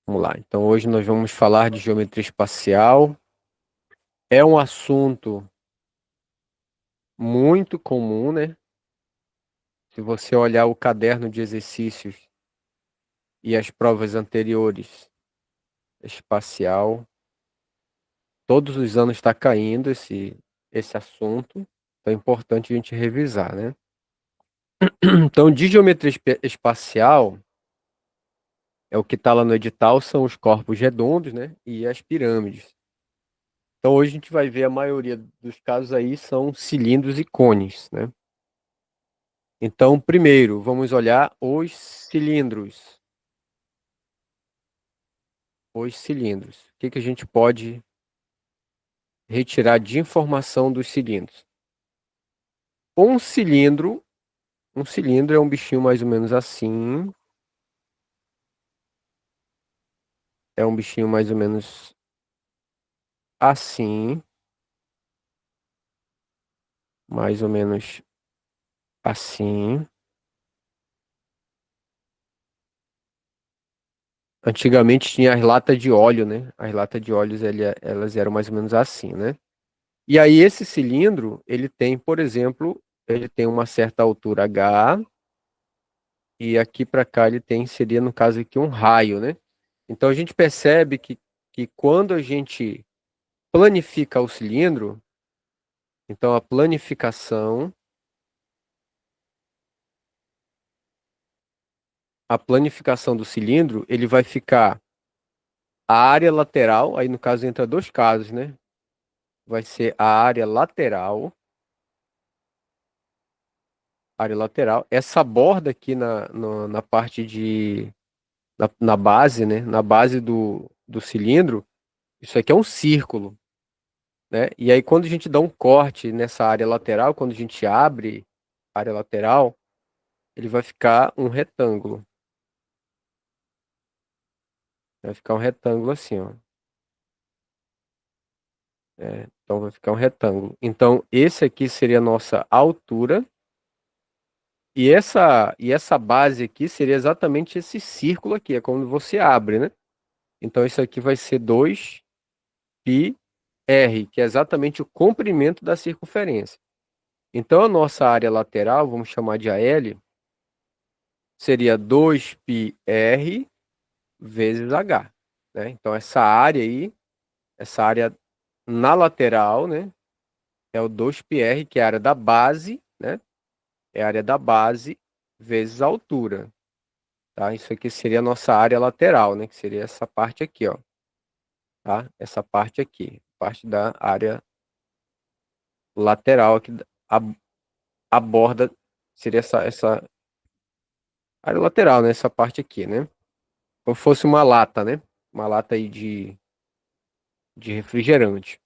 Vamos lá. Então, hoje nós vamos falar de geometria espacial. É um assunto muito comum, né? Se você olhar o caderno de exercícios e as provas anteriores, espacial, todos os anos está caindo esse assunto. Então, é importante a gente revisar, né? Então, de geometria espacial, é o que está lá no edital, são os corpos redondos, né? E as pirâmides. Então, hoje a gente vai ver a maioria dos casos aí são cilindros e cones, né? Então, primeiro, vamos olhar os cilindros. Os cilindros. O que que a gente pode retirar de informação dos cilindros? Um cilindro, um cilindro é um bichinho mais ou menos assim. É um bichinho mais ou menos assim. Mais ou menos assim. Antigamente tinha as latas de óleo, né? As latas de óleo, elas eram mais ou menos assim, né? E aí esse cilindro, ele tem, por exemplo, ele tem uma certa altura H, e aqui para cá ele tem, seria no caso aqui um raio, né? Então a gente percebe que quando a gente planifica o cilindro, então a planificação do cilindro, ele vai ficar a área lateral, aí no caso entra dois casos, né? Vai ser a área lateral, essa borda aqui na parte na base, né? Na base do cilindro, isso aqui é um círculo, né? E aí, quando a gente dá um corte nessa área lateral, quando a gente abre a área lateral, ele vai ficar um retângulo. Vai ficar um retângulo assim, ó. Então, vai ficar um retângulo. Então, esse aqui seria a nossa altura. E essa base aqui seria exatamente esse círculo aqui. É quando você abre, né? Então, isso aqui vai ser 2πr, que é exatamente o comprimento da circunferência. Então, a nossa área lateral, vamos chamar de AL, seria 2πr vezes H, né? Então, essa área aí, essa área na lateral, né? É o 2πr, que é a área da base, né? É a área da base vezes a altura, tá? Isso aqui seria a nossa área lateral, né? Que seria essa parte aqui, ó, tá? Essa parte aqui, parte da área lateral aqui, a, a borda seria essa área lateral, né? Essa parte aqui, né? Como se fosse uma lata, né? Uma lata aí de refrigerante.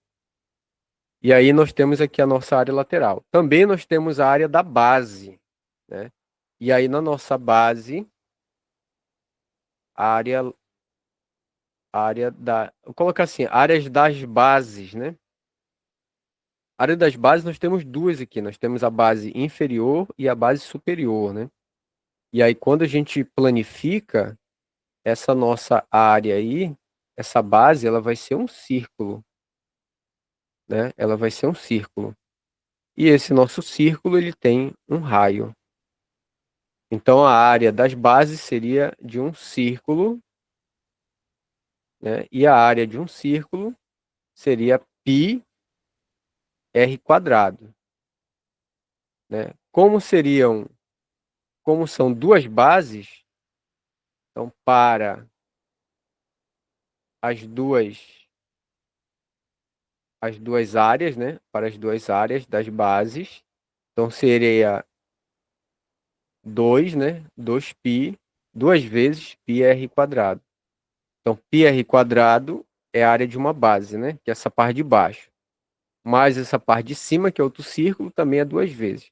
E aí nós temos aqui a nossa área lateral. Também nós temos a área da base, né? E aí na nossa base, a área vou colocar assim, áreas das bases, né? A área das bases nós temos duas aqui. Nós temos a base inferior e a base superior, né? E aí quando a gente planifica essa nossa área aí, essa base, ela vai ser um círculo, né? Ela vai ser um círculo. E esse nosso círculo, ele tem um raio. Então, a área das bases seria de um círculo, né? E a área de um círculo seria πr², né? Como são duas bases, então para as duas áreas, né? Para as duas áreas das bases, então seria 2, né? 2π, duas vezes πr². Então, πr² é a área de uma base, né? Que é essa parte de baixo. Mais essa parte de cima, que é outro círculo, também é duas vezes.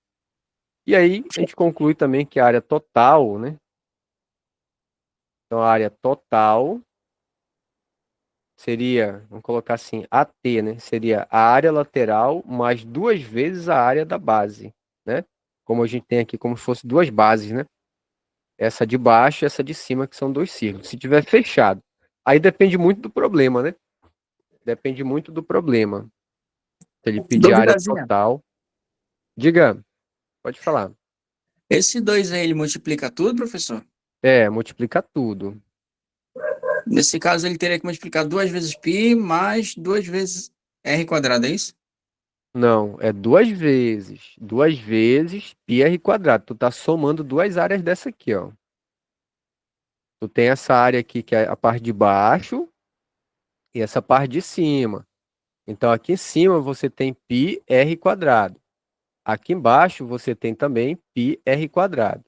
E aí, a gente conclui também que a área total, né? Então, a área total seria, vamos colocar assim, AT, né? Seria a área lateral mais duas vezes a área da base, né? Como a gente tem aqui, como se fosse duas bases, né? Essa de baixo e essa de cima, que são dois círculos. Se tiver fechado. Aí depende muito do problema, né? Depende muito do problema. Se ele pedir área Duvidazinha. total. Diga, pode falar. Esse 2 aí, ele multiplica tudo, professor? É, multiplica tudo. Nesse caso, ele teria que multiplicar 2 vezes π mais 2 vezes r quadrado, é isso? Não, é duas vezes. Duas vezes πr quadrado. Tu tá somando duas áreas dessa aqui, ó. Tu tem essa área aqui, que é a parte de baixo, e essa parte de cima. Então, aqui em cima você tem πr quadrado. Aqui embaixo você tem também πr quadrado.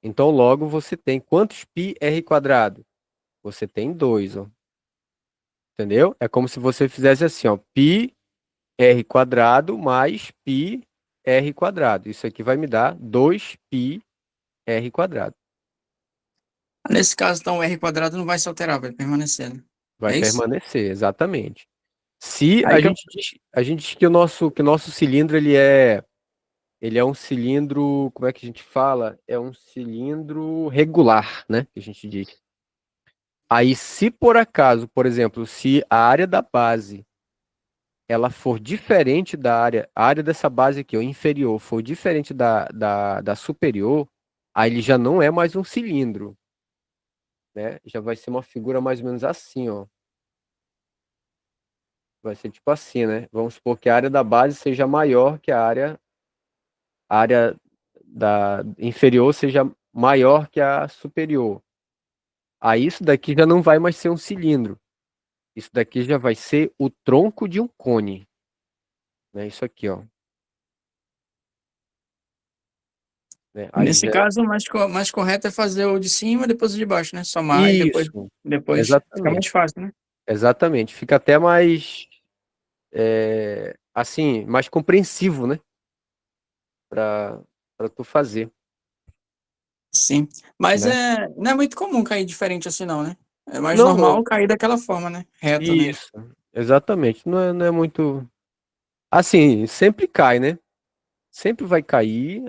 Então, logo você tem quantos πr quadrado? Você tem dois, ó. Entendeu? É como se você fizesse assim, ó. πr quadrado mais πr quadrado. Isso aqui vai me dar 2πr quadrado. Nesse caso, então, o r quadrado não vai se alterar, vai permanecer, né? Vai É isso? permanecer, exatamente. Se Aí que eu... a gente diz que o nosso cilindro ele é um cilindro, como é que a gente fala? É um cilindro regular, né? Que a gente diz. Aí, se por acaso, por exemplo, se a área da base ela for diferente da área, a área dessa base aqui, o inferior, for diferente da superior, aí ele já não é mais um cilindro, né? Já vai ser uma figura mais ou menos assim, ó. Vai ser tipo assim, né? Vamos supor que a área da base seja maior que a área da inferior seja maior que a superior. Aí isso daqui já não vai mais ser um cilindro. Isso daqui já vai ser o tronco de um cone, né? Isso aqui, ó. Né? Aí Nesse já... caso, o mais correto é fazer o de cima, depois o de baixo, né? Somar e Isso, depois fica exatamente. mais fácil, né? Exatamente. Fica até mais, assim, mais compreensivo, né? Para tu fazer, Sim. Mas né? não é muito comum cair diferente assim, não, né? É mais Não, normal não. cair daquela forma, né? Reto, né? Isso, exatamente. Não é muito. Assim, sempre cai, né? Sempre vai cair.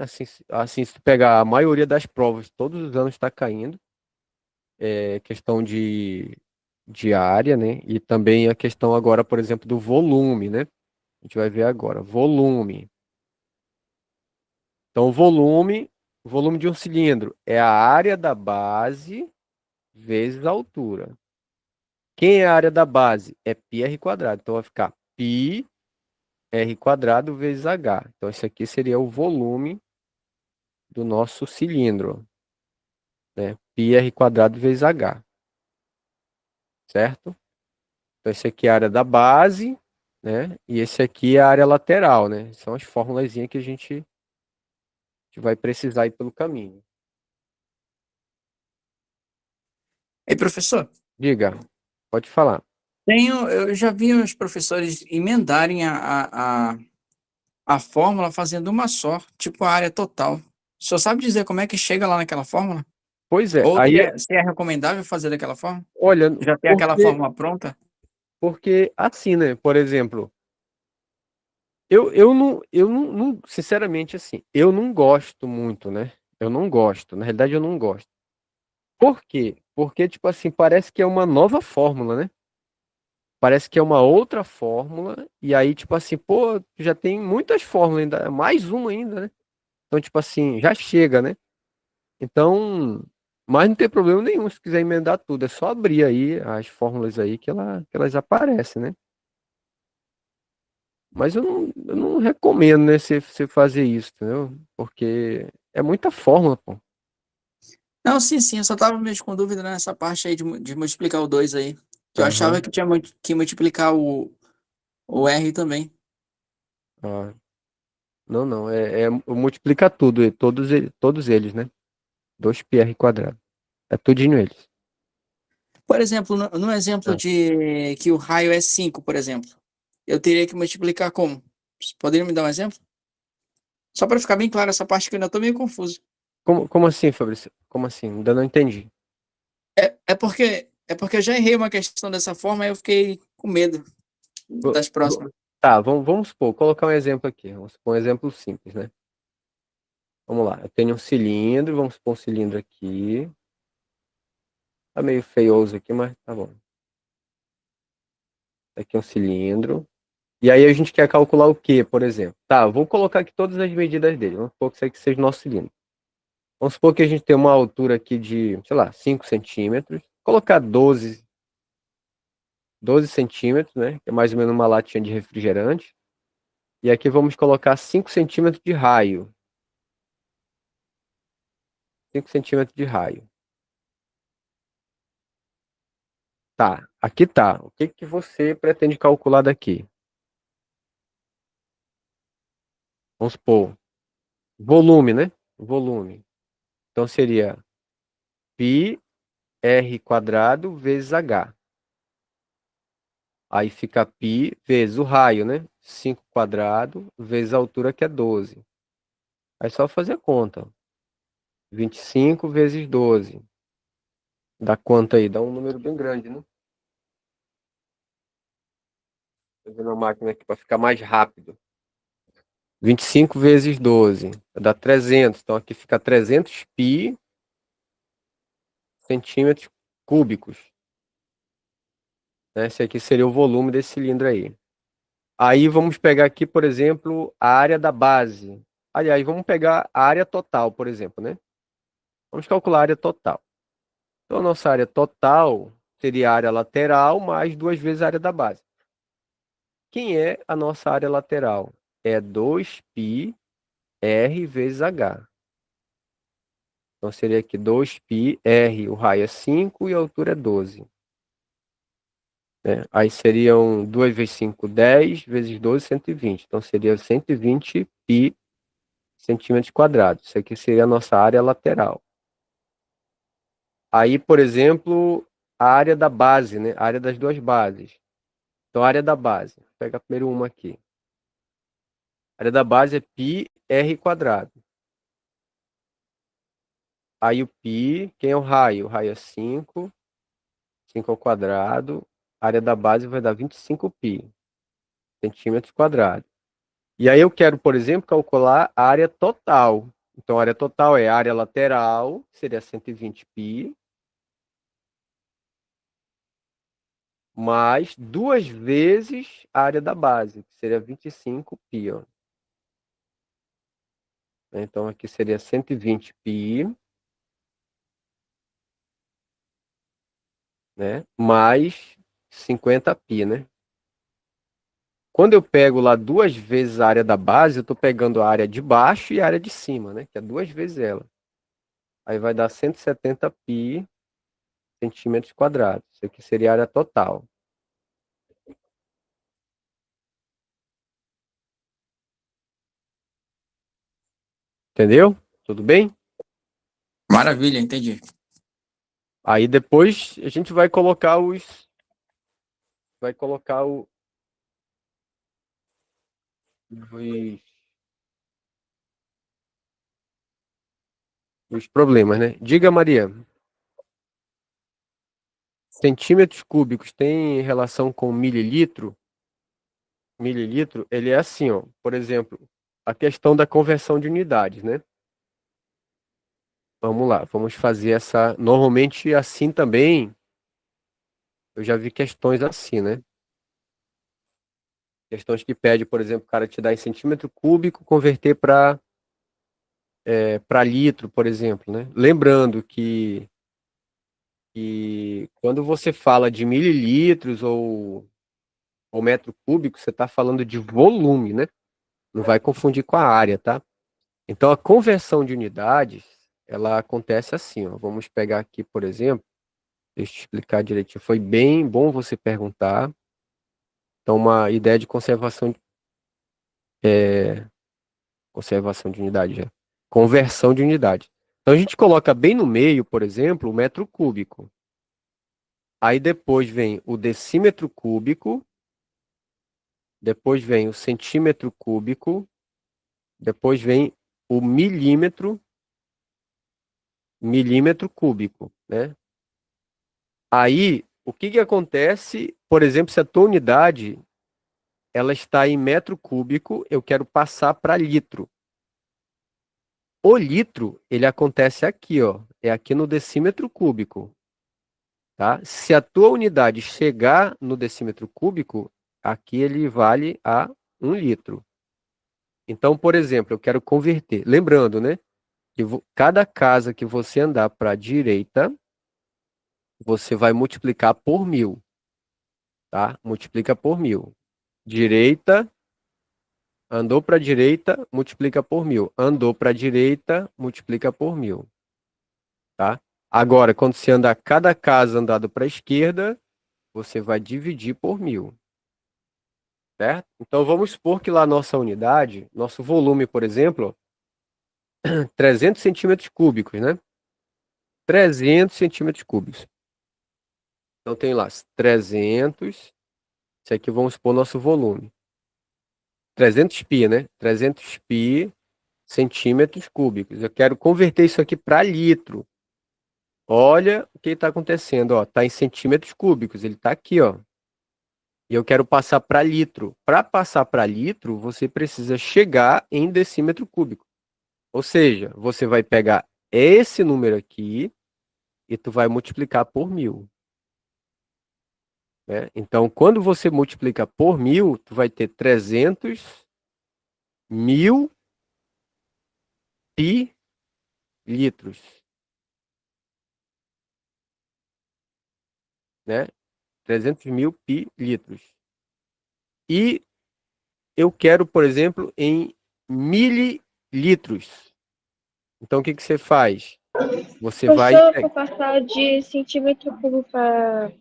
Assim, se tu pegar a maioria das provas, todos os anos está caindo. É questão de área, né? E também a questão agora, por exemplo, do volume, né? A gente vai ver agora. Volume. Então, o volume de um cilindro é a área da base vezes a altura. Quem é a área da base? É πr quadrado. Então, vai ficar πr quadrado vezes h. Então, esse aqui seria o volume do nosso cilindro, né? Πr quadrado vezes h, certo? Então, esse aqui é a área da base, né? E esse aqui é a área lateral, né? São as formulazinhas que a gente vai precisar ir pelo caminho. Ei, professor, Diga, pode falar. eu já vi os professores emendarem a fórmula fazendo uma só, tipo a área total. O senhor sabe dizer como é que chega lá naquela fórmula? Pois é, Ou aí, se é recomendável fazer daquela forma? olha, Já ter aquela porque, fórmula pronta? porque assim, né? Por exemplo, eu sinceramente, assim, eu não gosto muito, né? Eu não gosto, na realidade eu não gosto. Por quê? Porque, tipo assim, parece que é uma nova fórmula, né? Parece que é uma outra fórmula, e aí, tipo assim, pô, já tem muitas fórmulas ainda, mais uma ainda, né? Então, tipo assim, já chega, né? Então, mas não tem problema nenhum se quiser emendar tudo, é só abrir aí as fórmulas aí que elas aparecem, né? Mas eu não recomendo, né, você fazer isso, entendeu? Porque é muita fórmula, pô. Não, sim, sim, eu só tava meio com dúvida nessa parte aí de multiplicar o 2 aí. Que eu achava Aham. que tinha que multiplicar o R também. Ah, não, não, multiplica tudo, todos eles, né? 2πr quadrado. É tudinho eles. Por exemplo, no exemplo Ah. de que o raio é 5, por exemplo, eu teria que multiplicar como? Você poderia me dar um exemplo? Só para ficar bem claro essa parte que eu ainda estou meio confuso. Como assim, Fabrício? Como assim? Ainda não entendi. É porque eu já errei uma questão dessa forma, aí eu fiquei com medo Vo- das próximas. Tá, vamos supor, colocar um exemplo aqui. Vamos supor um exemplo simples, né? Vamos lá. Eu tenho um cilindro, vamos supor um cilindro aqui. Tá meio feioso aqui, mas tá bom. Aqui é um cilindro. E aí a gente quer calcular o quê, por exemplo? Tá, vou colocar aqui todas as medidas dele. Vamos supor que isso aqui seja o nosso cilindro. Vamos supor que a gente tem uma altura aqui de, sei lá, 5 centímetros. Vou colocar 12 centímetros, né? Que é mais ou menos uma latinha de refrigerante. E aqui vamos colocar 5 centímetros de raio. 5 centímetros de raio. Tá, aqui tá. O que que você pretende calcular daqui? Vamos supor, volume, né? Volume. Então seria π r quadrado vezes h. Aí fica π vezes o raio, né? 5 quadrado vezes a altura que é 12. Aí é só fazer a conta. 25 vezes 12. Dá quanto aí? Dá um número bem grande, né? Fazendo a máquina aqui para ficar mais rápido. 25 vezes 12 dá 300. Então aqui fica 300 π centímetros cúbicos. Né? Esse aqui seria o volume desse cilindro aí. Aí vamos pegar aqui, por exemplo, a área da base. Aliás, vamos pegar a área total, por exemplo, né? Vamos calcular a área total. Então, a nossa área total seria a área lateral mais duas vezes a área da base. Quem é a nossa área lateral? É 2πr vezes h. Então, seria aqui 2πr, o raio é 5 e a altura é 12. Né? Aí seriam 2 vezes 5, 10, vezes 12, 120. Então, seria 120 π centímetros quadrados. Isso aqui seria a nossa área lateral. Aí, por exemplo, a área da base, né? A área das duas bases. Então, a área da base. Vou pegar primeiro uma aqui. A área da base é π r quadrado. Aí o π, quem é o raio? O raio é 5, 5 ao quadrado. A área da base vai dar 25 π centímetros quadrados. E aí eu quero, por exemplo, calcular a área total. Então, a área total é a área lateral, seria 120 π, mais duas vezes a área da base, que seria 25 π. Ó. Então, aqui seria 120 π, né? Mais 50 π, né? Quando eu pego lá duas vezes a área da base, eu estou pegando a área de baixo e a área de cima, né? Que é duas vezes ela. Aí vai dar 170 π centímetros quadrados. Isso aqui seria a área total. Entendeu? Tudo bem? Maravilha, entendi. Aí depois a gente vai colocar os, os problemas, né? Diga, Maria, centímetros cúbicos tem relação com mililitro? Mililitro, ele é assim, ó. Por exemplo, a questão da conversão de unidades, né? Vamos lá, vamos fazer essa. Normalmente assim também, eu já vi questões assim, né? Questões que pede, por exemplo, o cara te dá em centímetro cúbico, converter para litro, por exemplo, né? Lembrando que quando você fala de mililitros ou metro cúbico, você está falando de volume, né? Não vai confundir com a área, tá? Então, a conversão de unidades, ela acontece assim, ó. Vamos pegar aqui, por exemplo, deixa eu te explicar direitinho. Foi bem bom você perguntar. Então, uma ideia de conservação de unidade já. Conversão de unidade. Então, a gente coloca bem no meio, por exemplo, o metro cúbico. Aí depois vem o decímetro cúbico, depois vem o centímetro cúbico, depois vem o milímetro cúbico, né? Aí, o que que acontece, por exemplo, se a tua unidade ela está em metro cúbico, eu quero passar para litro. O litro, ele acontece aqui, ó, é aqui no decímetro cúbico, tá? Se a tua unidade chegar no decímetro cúbico, aqui ele vale a 1 litro. Então, por exemplo, eu quero converter. Lembrando, né? Que cada casa que você andar para a direita, você vai multiplicar por 1000, tá? Multiplica por 1000. Direita, andou para a direita, multiplica por 1000. Andou para a direita, multiplica por 1000, tá? Agora, quando você andar cada casa andado para a esquerda, você vai dividir por 1000, certo? Então, vamos supor que lá nossa unidade, nosso volume, por exemplo, 300 centímetros cúbicos, né? 300 centímetros cúbicos. Então, tem lá 300, isso aqui vamos supor nosso volume. 300 pi, né? 300 pi centímetros cúbicos. Eu quero converter isso aqui para litro. Olha o que está acontecendo, ó. Está em centímetros cúbicos, ele está aqui, ó. E eu quero passar para litro. Para passar para litro, você precisa chegar em decímetro cúbico. Ou seja, você vai pegar esse número aqui e tu vai multiplicar por 1000, né? Então, quando você multiplica por 1000, tu vai ter 300.000 pi litros, né? 300.000 pi litros. E eu quero, por exemplo, em mililitros. Então, o que que você faz? Você vai Professor, para passar de centímetro cubo para.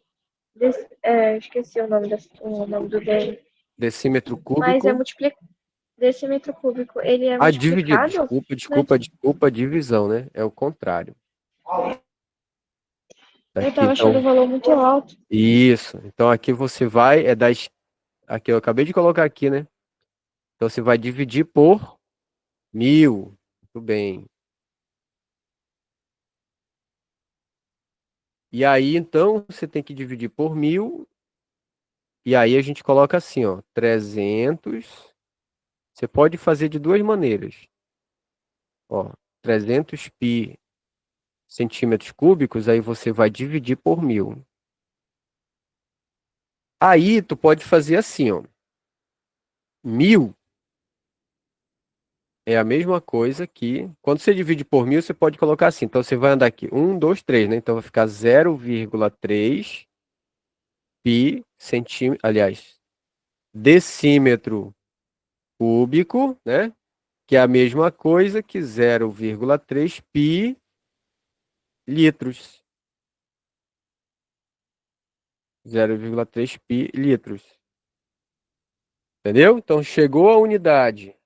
Esqueci o nome do dele. decímetro Mas é cúbico. multiplicado. Decímetro cúbico, ele é Ah, dividido. multiplicado? Desculpa, Né? desculpa, desculpa, divisão, né? É o contrário. Eu Aqui, estava achando o então, valor muito alto. isso. Então, aqui você vai, aqui eu acabei de colocar aqui, né? Então, você vai dividir por 1000. Muito bem. E aí, então, você tem que dividir por 1000. E aí a gente coloca assim, ó, 300. Você pode fazer de duas maneiras. Ó, 300 pi centímetros cúbicos, aí você vai dividir por 1000. Aí tu pode fazer assim, ó. 1000 é a mesma coisa que, quando você divide por 1000, você pode colocar assim. Então você vai andar aqui, 1, 2, 3, né? Então vai ficar 0,3 pi centímetro, aliás, decímetro cúbico, né? Que é a mesma coisa que 0,3 pi litros. 0,3 pi litros. Entendeu? Então chegou a unidade.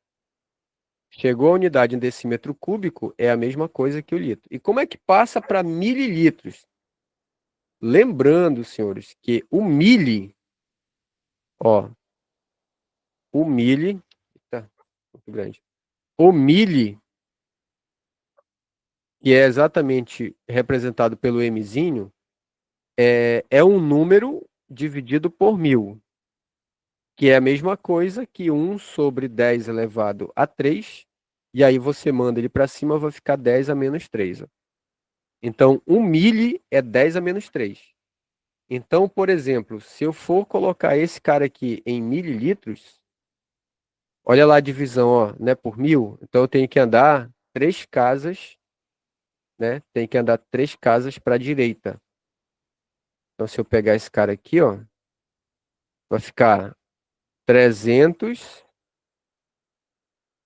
Chegou a unidade em decímetro cúbico, é a mesma coisa que o litro. E como é que passa para mililitros? Lembrando, senhores, que o mili, ó, o mili, tá muito grande. O mili, que é exatamente representado pelo mzinho, é um número dividido por 1000, que é a mesma coisa que 1 sobre 10 elevado a 3, e aí você manda ele para cima, vai ficar 10 a menos 3. Ó. Então, 1 mili é 10 a menos 3. Então, por exemplo, se eu for colocar esse cara aqui em mililitros, olha lá a divisão, ó, né, por 1000. Então, eu tenho que andar 3 casas, né? Tem que andar 3 casas para a direita. Então, se eu pegar esse cara aqui, ó, vai ficar 300.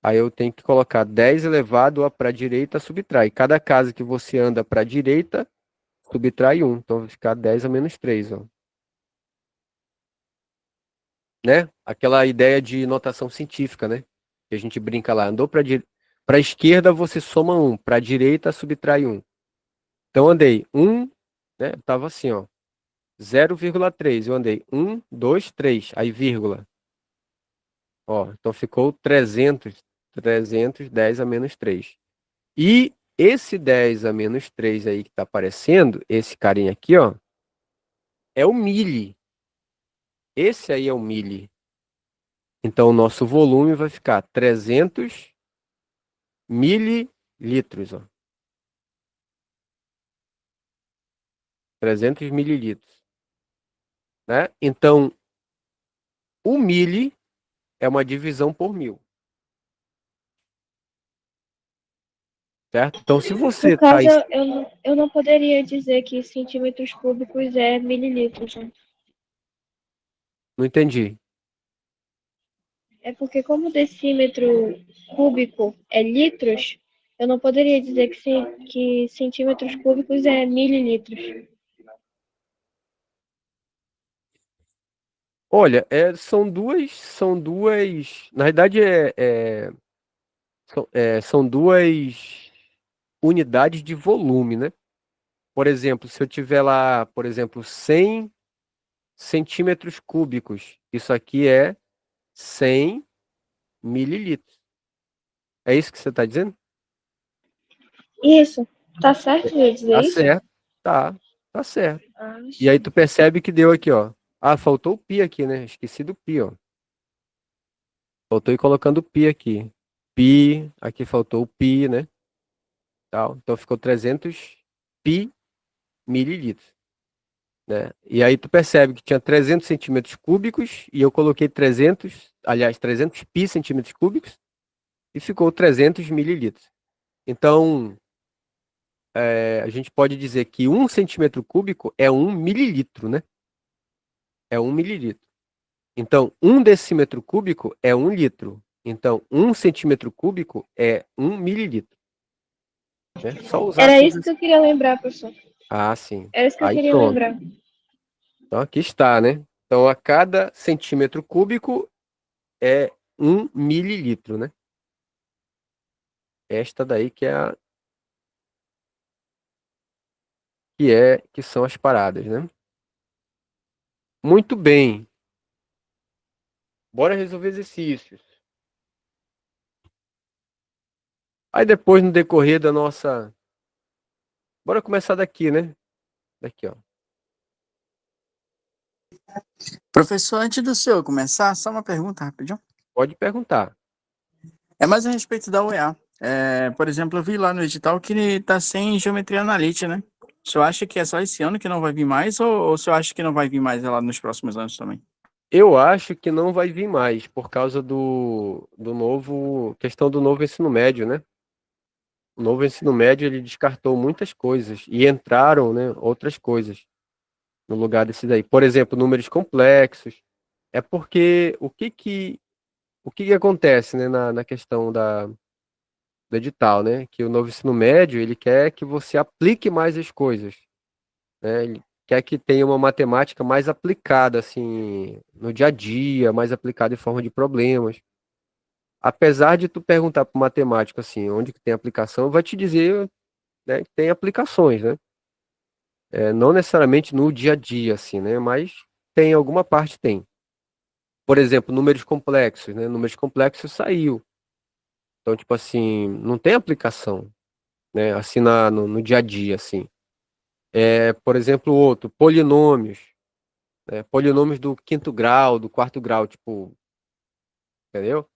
Aí eu tenho que colocar 10 elevado para a direita, subtrai. Cada casa que você anda para a direita, subtrai 1. Então, vai ficar 10 a menos 3, ó. Né? Aquela ideia de notação científica, né? Que a gente brinca lá. Andou para a esquerda, você soma 1. Para a direita, subtrai 1. Então, andei 1, né? Eu tava assim, ó. 0,3. Eu andei 1, 2, 3. Aí, vírgula. Ó, então ficou 300. 300, 10 a menos 3. E esse 10 a menos 3 aí que tá aparecendo, esse carinha aqui, ó, é o mili. Esse aí é o mili. Então, o nosso volume vai ficar 300 mililitros, ó. 300 mililitros, né? Então, o mili é uma divisão por 1000, certo? Então, se você No está... caso, eu não poderia dizer que centímetros cúbicos é mililitros, né? Não entendi. É porque como decímetro cúbico é litros, eu não poderia dizer que centímetros cúbicos é mililitros. Olha, são duas, na verdade são duas unidades de volume, né? Por exemplo, se eu tiver lá, por exemplo, 100 centímetros cúbicos, isso aqui é 100 mililitros. É isso que você está dizendo? Isso, tá certo de eu dizer Tá isso? certo, tá certo. Ah, E aí tu percebe que deu aqui, ó. Ah, faltou o pi aqui, né? Esqueci do pi, ó. Faltou ir colocando o pi aqui. Pi, aqui faltou o pi, né? Tal. Então ficou 300 pi mililitros, né? E aí tu percebe que tinha 300 centímetros cúbicos e eu coloquei 300, aliás, 300 pi centímetros cúbicos e ficou 300 mililitros. Então, a gente pode dizer que 1 centímetro cúbico é 1 mililitro, né? É 1 mililitro. Então, 1 decímetro cúbico é 1 litro. Então, 1 centímetro cúbico é 1 mililitro, né? Só usar era assim. isso que eu queria lembrar, professor. Ah, sim. Era isso que eu Aí queria pronto. lembrar. Então, aqui está, né? Então, a cada centímetro cúbico é 1 mililitro, né? Esta daí que são as paradas, né? Muito bem. Bora resolver exercícios. Aí depois, no decorrer da nossa... Bora começar daqui, né? Daqui, ó. Professor, antes do senhor começar, só uma pergunta rapidinho. Pode perguntar. É mais a respeito da UEA. Por exemplo, eu vi lá no edital que ele está sem geometria analítica, né? O senhor acha que é só esse ano que não vai vir mais, ou o senhor acha que não vai vir mais lá nos próximos anos também? Eu acho que não vai vir mais por causa do novo... Questão do novo ensino médio, né? O novo ensino médio, ele descartou muitas coisas e entraram, né, outras coisas no lugar desse daí. Por exemplo, números complexos. É porque o que que acontece, né, na questão do edital, né? Que o novo ensino médio, ele quer que você aplique mais as coisas, né? Ele quer que tenha uma matemática mais aplicada, assim, no dia a dia, mais aplicada em forma de problemas. Apesar de tu perguntar para o matemático, assim, onde que tem aplicação, vai te dizer, né, que tem aplicações, né? Não necessariamente no dia a dia, assim, né? Mas tem alguma parte, tem. Por exemplo, números complexos, né? Números complexos saiu. Então, tipo assim, não tem aplicação, né? Assim no dia a dia, assim. Por exemplo, outro, polinômios, né? Polinômios do quinto grau, do quarto grau, tipo, entendeu?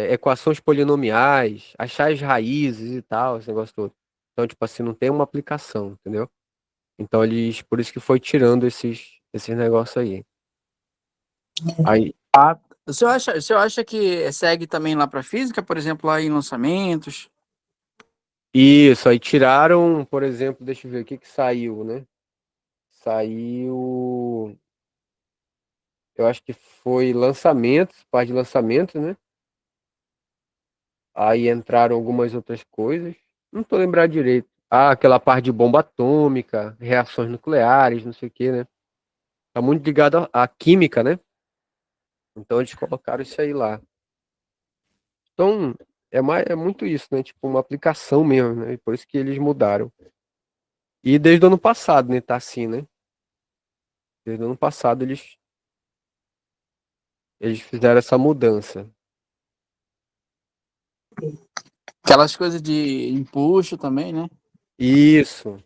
Equações polinomiais, achar as raízes e tal, esse negócio todo. Então, tipo assim, não tem uma aplicação, entendeu? Então, por isso que foi tirando esses negócios aí. Aí, Ah, o senhor acha que segue também lá para física, por exemplo, lá em lançamentos? isso, aí tiraram, por exemplo, deixa eu ver o que que saiu, né? Saiu, eu acho que foi lançamentos, parte de lançamentos, né? Aí entraram algumas outras coisas. Não tô lembrado direito. Ah, aquela parte de bomba atômica, reações nucleares, não sei o quê, né? Tá muito ligado à química, né? Então eles colocaram isso aí lá. Então, é muito isso, né? Tipo, uma aplicação mesmo, né? E por isso que eles mudaram. E desde o ano passado, né? Tá assim, né? Desde o ano passado eles fizeram essa mudança. Aquelas coisas de empuxo também, né? Isso,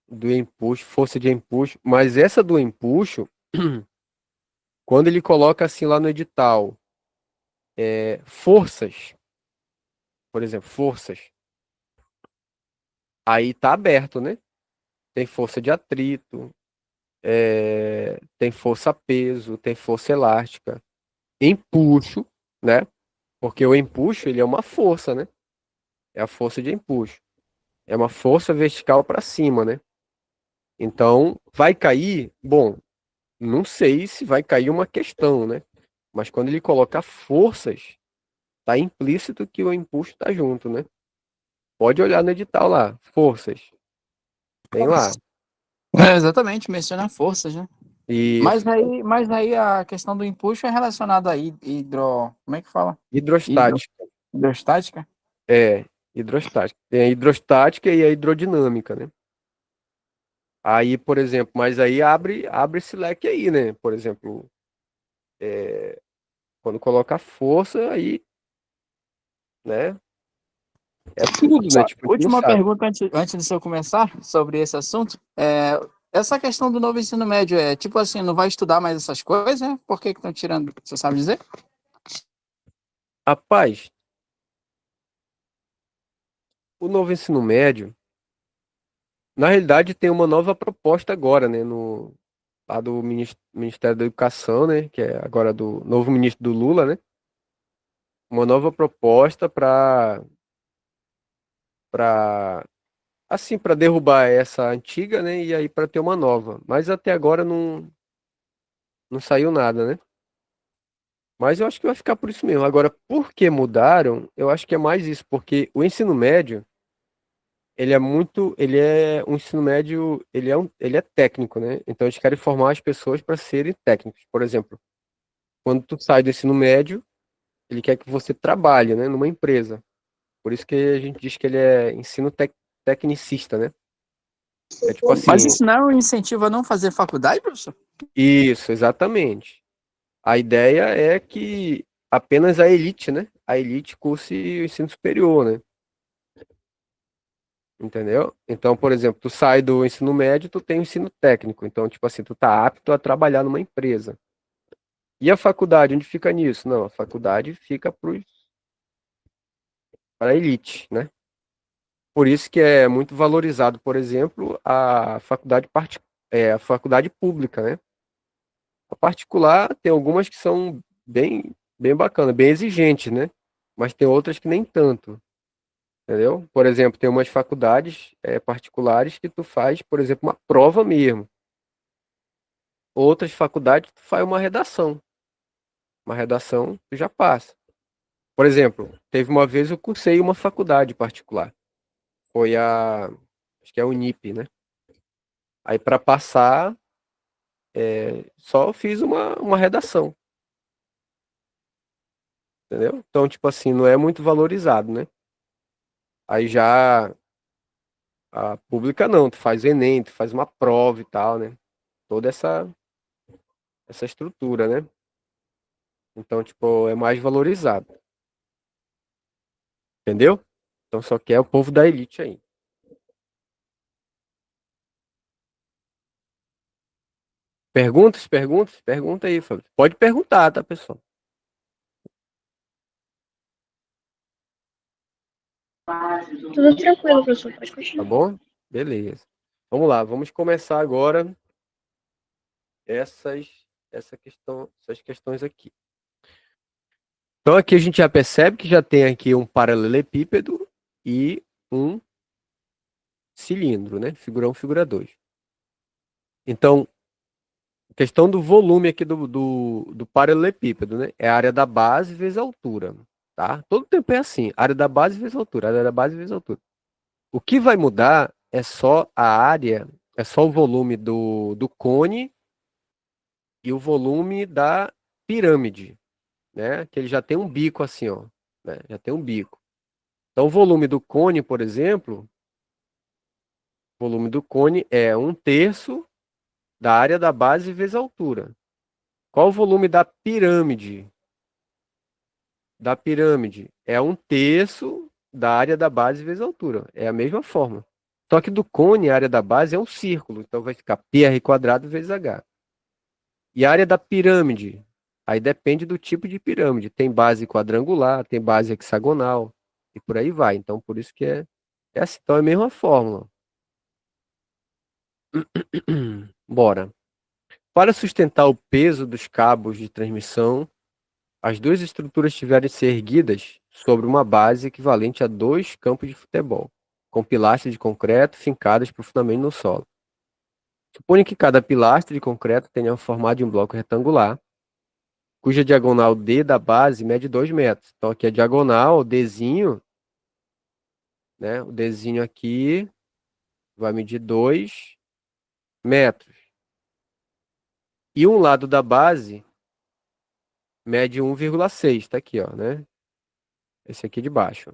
do empuxo, força de empuxo. Mas essa do empuxo, quando ele coloca assim lá no edital, forças, por exemplo, forças, aí tá aberto, né? tem força de atrito, tem força-peso, tem força elástica, empuxo, né? Porque o empuxo, ele é uma força, né? É a força de empuxo. É uma força vertical para cima, né? Então, vai cair? Bom, não sei se vai cair uma questão, né? Mas quando ele coloca forças, tá implícito que o empuxo tá junto, né? Pode olhar no edital lá, forças. Tem lá. Exatamente, menciona forças, né? Isso. Mas aí a questão do empuxo é relacionada a hidro... Como é que fala? Hidro, Hidrostática. hidrostática? É, hidrostática. Tem a hidrostática e a hidrodinâmica, né? Aí, por exemplo, mas aí abre esse leque aí, né? Por exemplo, quando coloca força, aí, né? É tudo, né? Só, Tipo, a gente não última sabe. pergunta antes de eu começar sobre esse assunto. Essa questão do novo ensino médio é tipo assim, não vai estudar mais essas coisas, né? Por que que estão tirando? Você sabe dizer? Rapaz, o novo ensino médio, na realidade, tem uma nova proposta agora, né? No, lá do Ministério da Educação, né? Que é agora do novo ministro do Lula, né? Uma nova proposta para assim, para derrubar essa antiga, né? E aí para ter uma nova. Mas até agora não saiu nada, né? Mas eu acho que vai ficar por isso mesmo. Agora, por que mudaram? Eu acho que é mais isso, porque o ensino médio, ele é um ensino médio, ele é técnico, né? Então eles querem formar as pessoas para serem técnicos. Por exemplo, quando tu sai do ensino médio, ele quer que você trabalhe, né, numa empresa. Por isso que a gente diz que ele é ensino tecnicista, né? É tipo Mas assim, isso não é um incentivo a não fazer faculdade, professor? isso, exatamente. A ideia é que apenas a elite, né? A elite curse o ensino superior, né? Entendeu? Então, por exemplo, tu sai do ensino médio, tu tem o ensino técnico. Então, tipo assim, tu tá apto a trabalhar numa empresa. E a faculdade, onde fica nisso? Não, a faculdade fica para a elite, né? Por isso que é muito valorizado, por exemplo, a faculdade pública, né? A particular tem algumas que são bem bacanas, bem exigentes, né? Mas tem outras que nem tanto, entendeu? Por exemplo, tem umas faculdades particulares que tu faz, por exemplo, uma prova mesmo. Outras faculdades tu faz uma redação. Uma redação tu já passa. Por exemplo, teve uma vez eu cursei uma faculdade particular. Foi acho que é a Unip, né? Aí para passar, só fiz uma redação, entendeu? Então, tipo assim, não é muito valorizado, né? Aí já a pública não, tu faz Enem, tu faz uma prova e tal, né? Toda essa estrutura, né? Então, tipo, é mais valorizado, entendeu? Então só quer o povo da elite aí. Perguntas? Pergunta aí, Fábio. Pode perguntar, tá, pessoal? Tudo tranquilo, professor. Pode Tá continuar. bom? Beleza. Vamos lá, vamos começar agora essas, essas questões aqui. Então aqui a gente já percebe que já tem aqui um paralelepípedo e um cilindro, né? Figura 1, figura 2. Então, questão do volume aqui do paralelepípedo, né? É a área da base vezes a altura, tá? Todo tempo é assim, área da base vezes a altura, área da base vezes a altura. O que vai mudar é só a área, é só o volume do cone e o volume da pirâmide, né? Que ele já tem um bico assim, ó, né? Já tem um bico. Então, o volume do cone, por exemplo, o volume do cone é 1/3 da área da base vezes a altura. Qual o volume da pirâmide? Da pirâmide é 1/3 da área da base vezes a altura. É a mesma forma. Só que do cone, a área da base é um círculo, então vai ficar πr² vezes h. E a área da pirâmide? Aí depende do tipo de pirâmide. Tem base quadrangular, tem base hexagonal, e por aí vai. Então, por isso que é assim. Então, é a mesma fórmula. Bora. Para sustentar o peso dos cabos de transmissão, as duas estruturas tiveram que ser erguidas sobre uma base equivalente a 2 campos de futebol, com pilastras de concreto fincadas profundamente no solo. Suponha que cada pilastra de concreto tenha o formato de um bloco retangular, cuja diagonal D da base mede 2 metros. Então, aqui a diagonal, o Dzinho, né? O Dzinho aqui vai medir 2 metros. E um lado da base mede 1,6, tá aqui, ó, né? Esse aqui de baixo.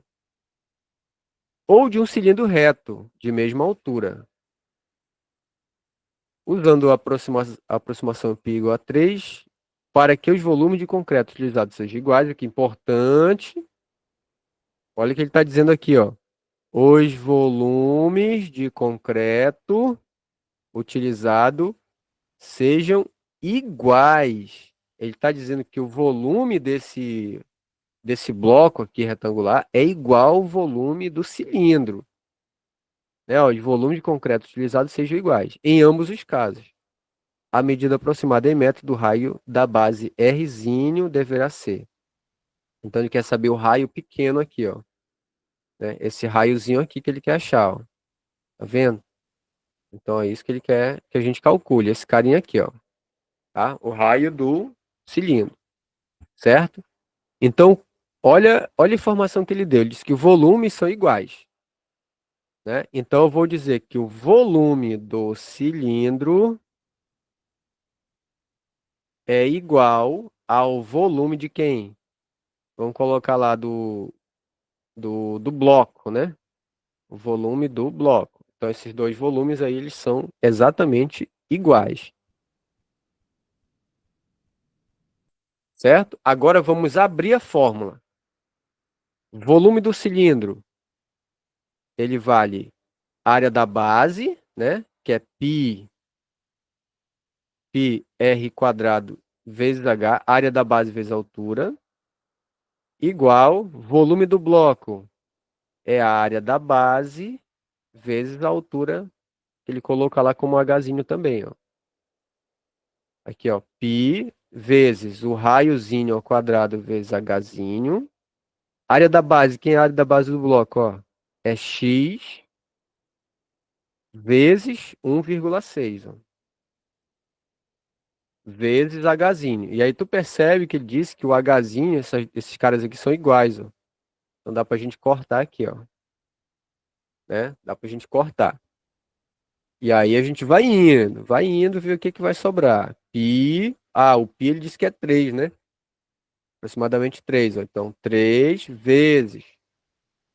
Ou de um cilindro reto, de mesma altura. Usando a aproximação π igual a 3, para que os volumes de concreto utilizados sejam iguais, o que é importante. Olha o que ele está dizendo aqui, ó. Os volumes de concreto utilizado sejam iguais. Ele está dizendo que o volume desse bloco aqui retangular é igual ao volume do cilindro. Né? Ó, os volumes de concreto utilizados sejam iguais, em ambos os casos. A medida aproximada em metro do raio da base Rzinho deverá ser. Então ele quer saber o raio pequeno aqui, ó. Né? Esse raiozinho aqui que ele quer achar, ó. Tá vendo? Então é isso que ele quer que a gente calcule, esse carinha aqui, ó. Tá? O raio do cilindro, certo? Então, olha a informação que ele deu. Ele disse que os volumes são iguais, né? Então eu vou dizer que o volume do cilindro é igual ao volume de quem? Vamos colocar lá do bloco, né? O volume do bloco. Então esses dois volumes aí, eles são exatamente iguais. Certo? Agora vamos abrir a fórmula. Volume do cilindro, ele vale área da base, né? Que é π r quadrado vezes h, área da base vezes altura, igual volume do bloco, é a área da base vezes a altura, que ele coloca lá como hzinho também, ó. Aqui, ó, π vezes o raiozinho ao quadrado vezes hzinho. Área da base, quem é a área da base do bloco, ó? É x vezes 1,6, ó. Vezes hzinho. E aí tu percebe que ele disse que o hzinho, esses caras aqui são iguais, ó. Então dá pra gente cortar aqui, ó. Né? Dá pra gente cortar. E aí a gente vai indo, ver o que que vai sobrar. O π ele disse que é 3, né? Aproximadamente 3, ó. Então 3 vezes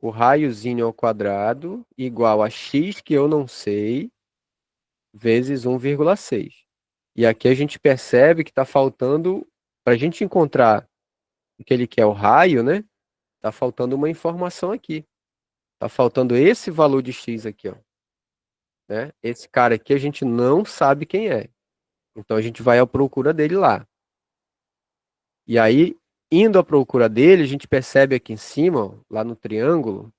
o raiozinho ao quadrado igual a x, que eu não sei, vezes 1,6. E aqui a gente percebe que está faltando, para a gente encontrar o que ele quer, o raio, né? Está faltando uma informação aqui. Está faltando esse valor de x aqui, ó. Né? Esse cara aqui a gente não sabe quem é. Então a gente vai à procura dele lá. E aí, indo à procura dele, a gente percebe aqui em cima, ó, lá no triângulo,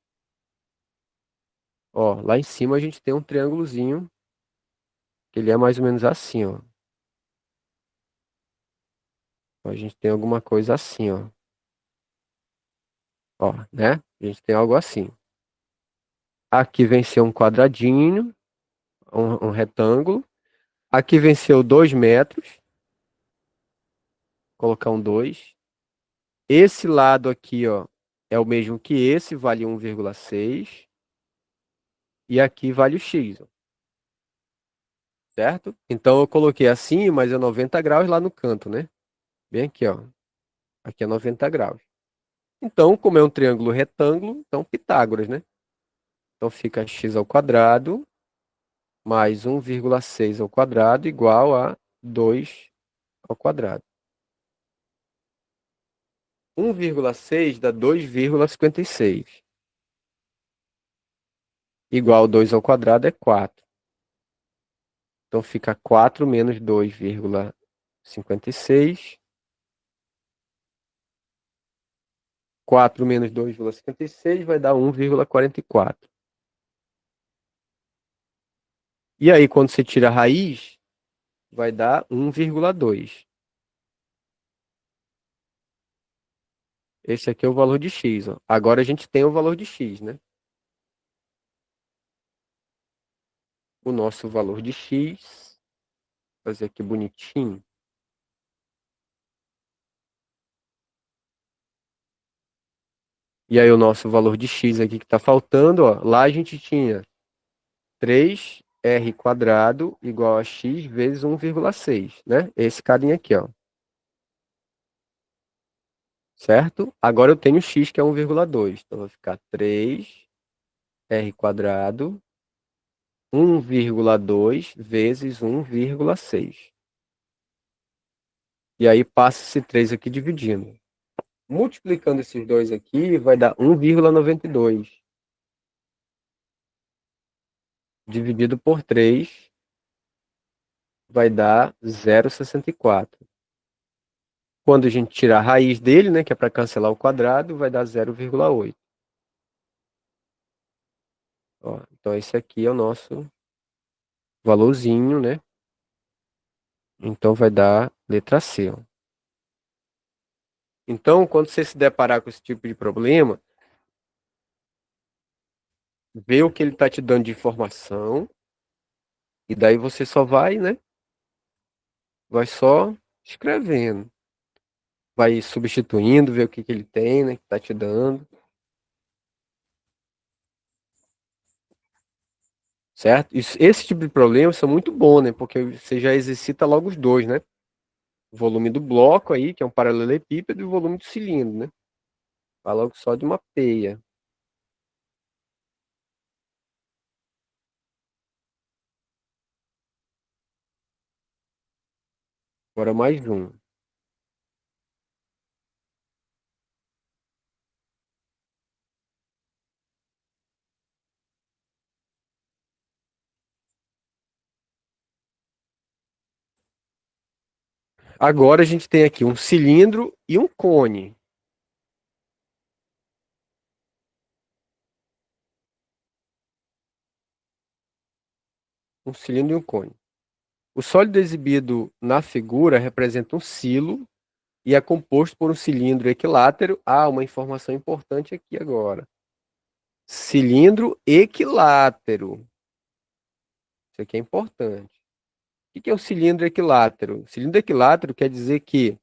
ó, lá em cima a gente tem um triângulozinho, que ele é mais ou menos assim, ó. A gente tem alguma coisa assim, ó. Ó, né? A gente tem algo assim. Aqui venceu um quadradinho, um retângulo. Aqui venceu 2 metros. Colocar um 2. Esse lado aqui, ó, é o mesmo que esse, vale 1,6. E aqui vale o x, ó. Certo? Então eu coloquei assim, mas é 90 graus lá no canto, né? Bem aqui, ó. Aqui é 90 graus. Então, como é um triângulo retângulo, então Pitágoras, né? Então fica x ao quadrado mais 1,6 ao quadrado igual a 2 ao quadrado. 1,6 dá 2,56. Igual a 2 ao quadrado é 4. Então fica 4 menos 2,56. 4 menos 2,56 vai dar 1,44. E aí, quando você tira a raiz, vai dar 1,2. Esse aqui é o valor de x, ó. Agora a gente tem o valor de x, né? O nosso valor de x, vou fazer aqui bonitinho. E aí o nosso valor de x aqui que está faltando, ó. Lá a gente tinha 3r² igual a x vezes 1,6, né? Esse carinha aqui, ó. Certo? Agora eu tenho x que é 1,2. Então vai ficar 3r², 1,2 vezes 1,6. E aí passa esse 3 aqui dividindo. Multiplicando esses dois aqui, vai dar 1,92. Dividido por 3 vai dar 0,64. Quando a gente tirar a raiz dele, né, que é para cancelar o quadrado, vai dar 0,8. Ó, então esse aqui é o nosso valorzinho, né? Então vai dar letra C, ó. Então, quando você se deparar com esse tipo de problema, vê o que ele está te dando de informação, e daí você só vai, né? Vai só escrevendo. Vai substituindo, ver o que ele tem, né? Que está te dando. Certo? Esse tipo de problemas são muito bons, né? Porque você já exercita logo os dois, né? O volume do bloco aí, que é um paralelepípedo, e o volume do cilindro, né? Vai logo só de uma peia. Agora mais um. Agora a gente tem aqui um cilindro e um cone. Um cilindro e um cone. O sólido exibido na figura representa um silo e é composto por um cilindro equilátero. Ah, uma informação importante aqui agora. Cilindro equilátero. Isso aqui é importante. O que é o cilindro equilátero? Cilindro equilátero quer dizer que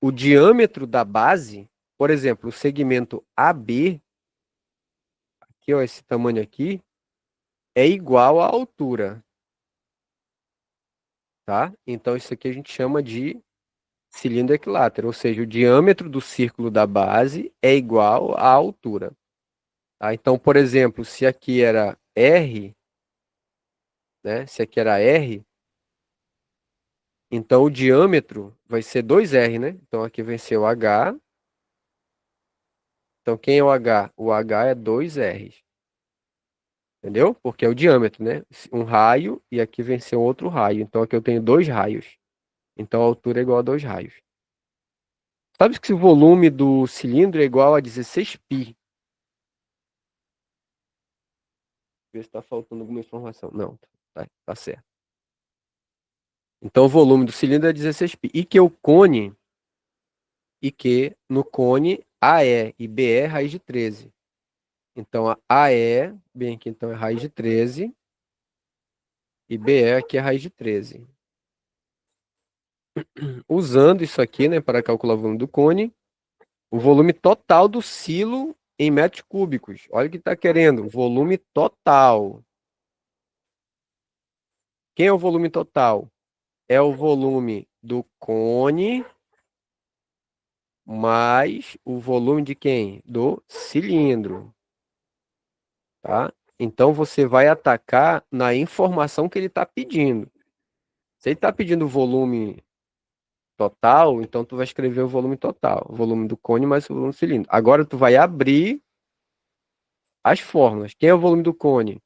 o diâmetro da base, por exemplo, o segmento AB, que é esse tamanho aqui, é igual à altura, tá? Então isso aqui a gente chama de cilindro equilátero, ou seja, o diâmetro do círculo da base é igual à altura. Tá? Então, por exemplo, se aqui era R, né? Se aqui era R, então o diâmetro vai ser 2R, né? Então aqui vai ser o H. Então quem é o H? O H é 2R. Entendeu? Porque é o diâmetro, né? Um raio e aqui vem ser outro raio. Então aqui eu tenho dois raios. Então a altura é igual a dois raios. Sabe que o volume do cilindro é igual a 16π? Ver se está faltando alguma informação. Não, tá certo. Então o volume do cilindro é 16π. E que no cone AE e BE é raiz de 13. Então a AE, bem aqui então é raiz de 13. E BE aqui é raiz de 13. Usando isso aqui, né, para calcular o volume do cone, o volume total do silo em metros cúbicos. Olha o que está querendo, volume total. Quem é o volume total? É o volume do cone mais o volume de quem? Do cilindro, tá? Então você vai atacar na informação que ele está pedindo. Se ele está pedindo o volume total, então tu vai escrever o volume total, o volume do cone mais o volume do cilindro. Agora tu vai abrir as fórmulas. Quem é o volume do cone?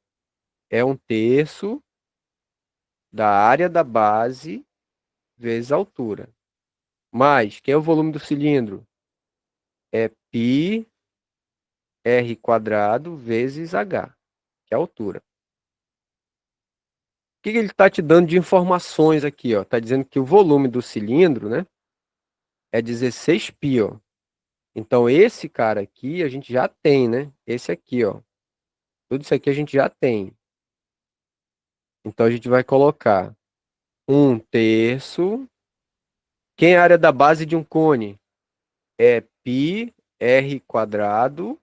É 1/3 da área da base vezes a altura. Mais, quem é o volume do cilindro? É πr² vezes h. que é a altura. O que ele está te dando de informações aqui, ó? Está dizendo que o volume do cilindro, né, é 16 π, ó. Então, esse cara aqui a gente já tem, né? Esse aqui, ó. Tudo isso aqui a gente já tem. Então, a gente vai colocar 1/3. Quem é a área da base de um cone? É π r quadrado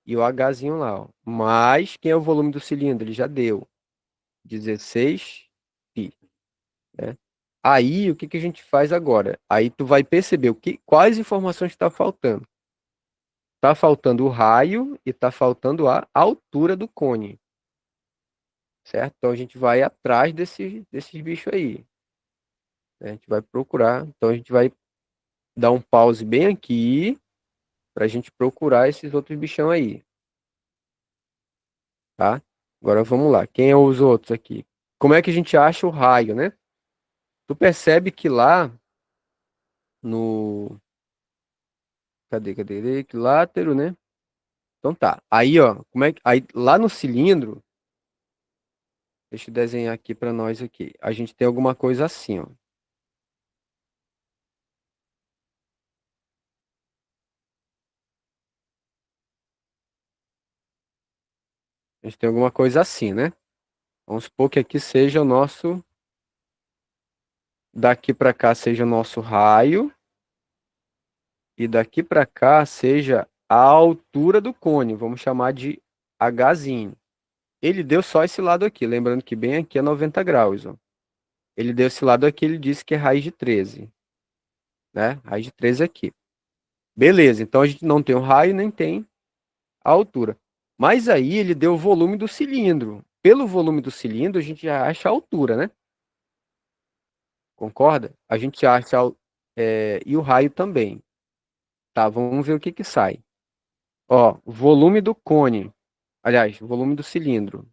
e o hzinho lá, ó. Mais quem é o volume do cilindro? Ele já deu. 16 π, né? Aí, o que que a gente faz agora? Aí tu vai perceber quais informações está faltando. Tá faltando o raio e tá faltando a altura do cone, certo? Então a gente vai atrás desses bichos aí, né? A gente vai procurar. Então a gente vai dar um pause bem aqui para a gente procurar esses outros bichão aí, tá? Agora vamos lá. Quem é os outros aqui? Como é que a gente acha o raio, né? Tu percebe que lá no... Cadê? Equilátero, né? Então tá. Aí, ó, aí lá no cilindro, deixa eu desenhar aqui para nós aqui. A gente tem alguma coisa assim, ó. A gente tem alguma coisa assim, né? Vamos supor que aqui seja o nosso, daqui para cá seja o nosso raio e daqui para cá seja a altura do cone. Vamos chamar de Hzinho. Ele deu só esse lado aqui, lembrando que bem aqui é 90 graus, ó. Ele deu esse lado aqui, ele disse que é raiz de 13, né? Raiz de 13 aqui. Beleza, então a gente não tem o raio nem tem a altura. Mas aí ele deu o volume do cilindro. Pelo volume do cilindro, a gente já acha a altura, né? Concorda? A gente acha e o raio também. Tá, vamos ver o que que sai. Ó, volume do cone. Aliás, volume do cilindro.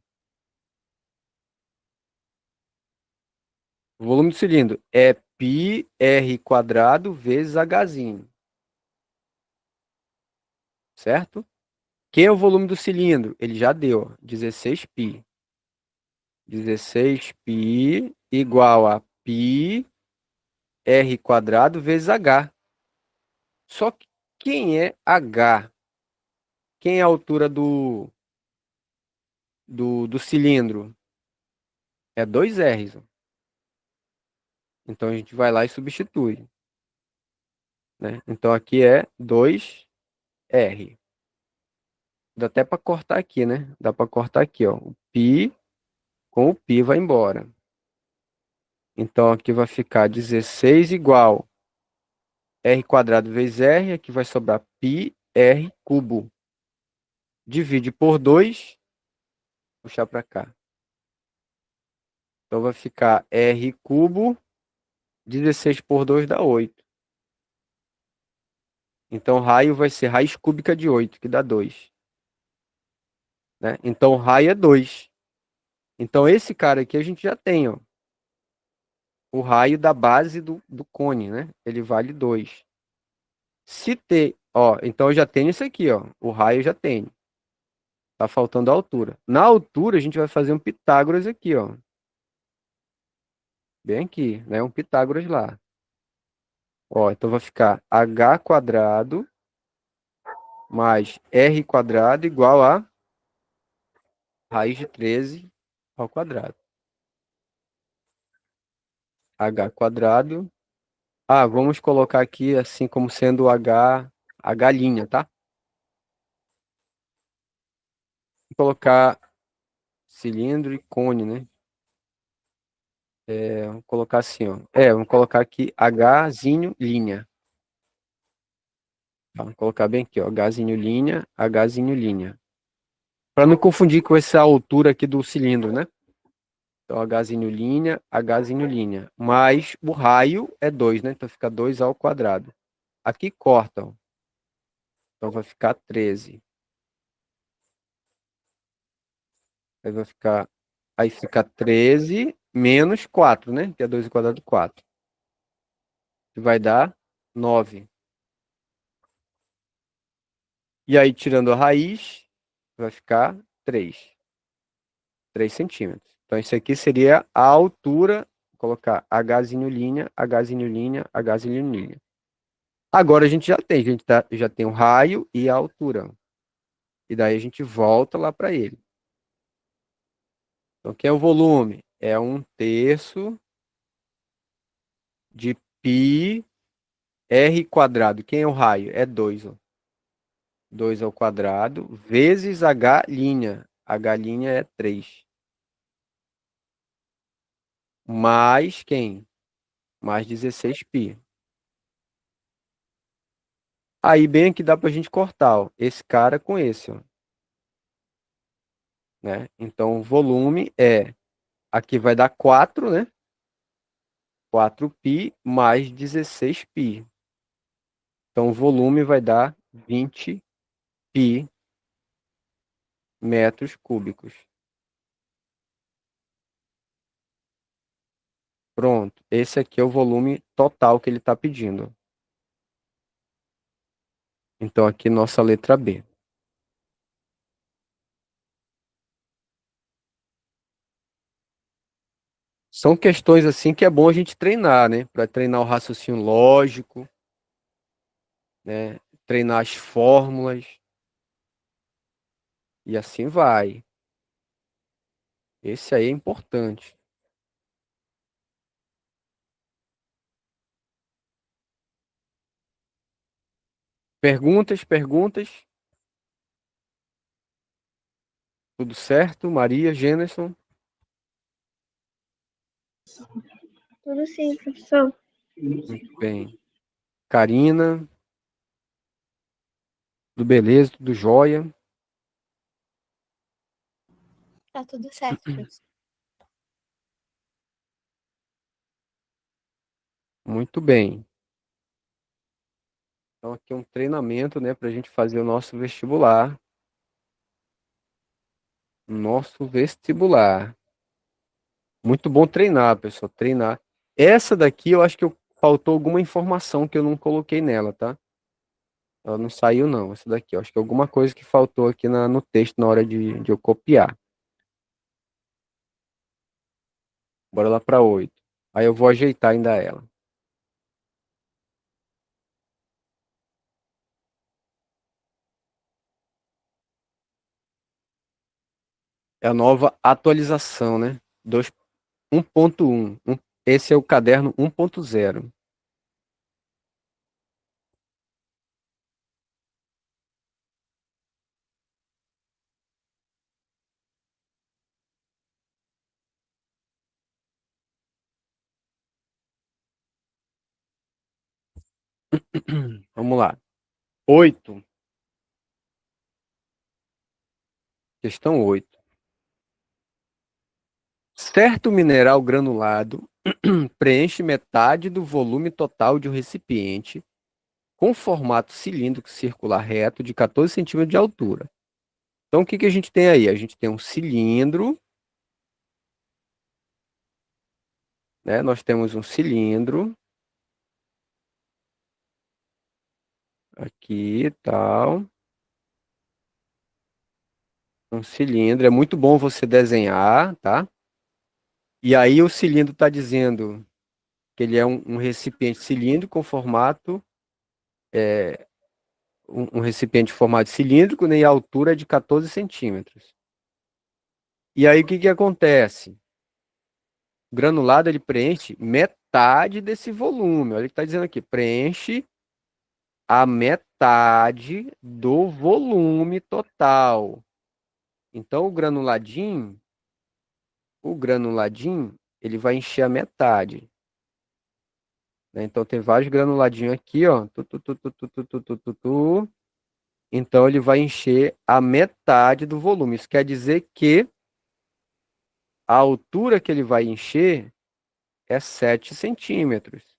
O volume do cilindro é π r quadrado vezes hzinho. Certo? Quem é o volume do cilindro? Ele já deu, ó, 16 π. 16 π igual a π r quadrado vezes h. Só que quem é h? Quem é a altura do cilindro? É 2 R's. Ó. Então a gente vai lá e substitui, né? Então aqui é 2R. Dá até para cortar aqui, né? Dá para cortar aqui, ó. O π com o π vai embora. Então aqui vai ficar 16 igual R quadrado vezes R. Aqui vai sobrar π R cubo. Divide por 2, puxar para cá. Então vai ficar R cubo, 16 por 2 dá 8. Então raio vai ser raiz cúbica de 8, que dá 2. Né? Então raio é 2. Então esse cara aqui a gente já tem, ó. O raio da base do cone, né? Ele vale 2. Se ter, ó, então eu já tenho isso aqui, ó. O raio eu já tenho. Tá faltando a altura. Na altura a gente vai fazer um Pitágoras aqui, ó. Bem aqui, né? Um Pitágoras lá. Ó, então vai ficar h quadrado mais r quadrado igual a raiz de 13 ao quadrado. H quadrado. Ah, vamos colocar aqui assim como sendo H', tá? Vou colocar cilindro e cone, né? Vamos colocar assim, ó. Vamos colocar aqui Hzinho linha. Tá, vamos colocar bem aqui, ó. Hzinho linha. Para não confundir com essa altura aqui do cilindro, né? Então, Hzinho linha. Mas o raio é 2, né? Então fica 2 ao quadrado. Aqui corta, ó. Então vai ficar 13. Aí vai ficar. Aí fica 13 menos 4, né? Que é 2 ao quadrado, 4. Que vai dar 9. E aí, tirando a raiz, vai ficar 3. 3 centímetros. Então, isso aqui seria a altura, vou colocar Hzinho linha, Hzinho linha, Hzinho linha. Agora a gente já tem o raio e a altura. E daí a gente volta lá para ele. Então, que é o volume? É 1/3 de π r quadrado. Quem é o raio? É 2, ó. 2 ao quadrado, vezes h'. H' é 3. Mais quem? Mais 16π. Aí bem aqui dá pra gente cortar, ó, esse cara com esse, ó, né? Então o volume aqui vai dar 4, né? 4π mais 16π. Então o volume vai dar 20π metros cúbicos. Pronto, esse aqui é o volume total que ele está pedindo. Então aqui nossa letra B. São questões assim que é bom a gente treinar, né? Para treinar o raciocínio lógico, né? Treinar as fórmulas. E assim vai. Esse aí é importante. Perguntas, perguntas? Tudo certo? Maria, Gêneson? Tudo sim, professor. Muito bem. Karina? Tudo beleza? Tudo jóia? Tá tudo certo, professor. Muito bem. Então aqui é um treinamento, né, para a gente fazer o nosso vestibular. Nosso vestibular. Muito bom treinar, pessoal. Treinar. Essa daqui eu acho que faltou alguma informação que eu não coloquei nela, tá? Ela não saiu, não. Essa daqui. Eu acho que alguma coisa que faltou aqui no texto na hora de eu copiar. Bora lá para 8. Aí eu vou ajeitar ainda ela. É a nova atualização, né? 1.1. Esse é o caderno 1.0. Vamos lá. 8. Questão 8. Certo mineral granulado preenche metade do volume total de um recipiente com formato cilíndrico circular reto de 14 centímetros de altura. Então, o que que a gente tem aí? A gente tem um cilindro, né? Nós temos um cilindro aqui e tal. Um cilindro. É muito bom você desenhar, tá? E aí o cilindro está dizendo que ele é um recipiente cilíndrico com formato, um recipiente de formato cilíndrico, né, e a altura é de 14 centímetros. E aí o que que acontece? O granulado ele preenche metade desse volume. Olha o que está dizendo aqui. Preenche a metade do volume total. Então o granuladinho, ele vai encher a metade, né? Então tem vários granuladinhos aqui, ó. Então ele vai encher a metade do volume. Isso quer dizer que a altura que ele vai encher é 7 centímetros,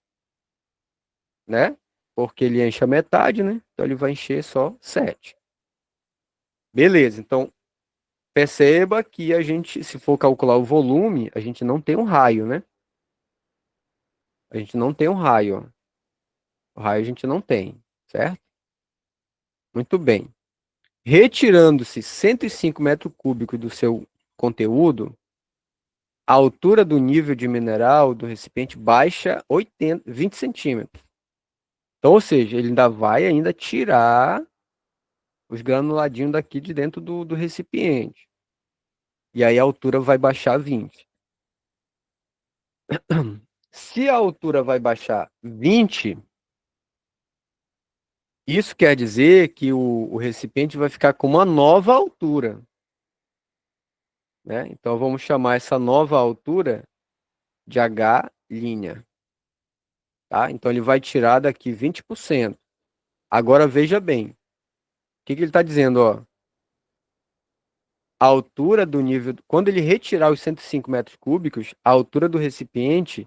né? Porque ele enche a metade, né? Então ele vai encher só 7. Beleza, então perceba que a gente, se for calcular o volume, a gente não tem um raio, né? A gente não tem um raio, ó. O raio a gente não tem, certo? Muito bem. Retirando-se 105 metros cúbicos do seu conteúdo, a altura do nível de mineral do recipiente baixa 20 centímetros. Então, ou seja, ele ainda vai tirar os granuladinhos daqui de dentro do recipiente. E aí a altura vai baixar 20. Se a altura vai baixar 20, isso quer dizer que o recipiente vai ficar com uma nova altura, né? Então vamos chamar essa nova altura de H', tá? Então ele vai tirar daqui 20%. Agora veja bem, o que ele está dizendo, ó? A altura do nível, quando ele retirar os 105 metros cúbicos, a altura do recipiente,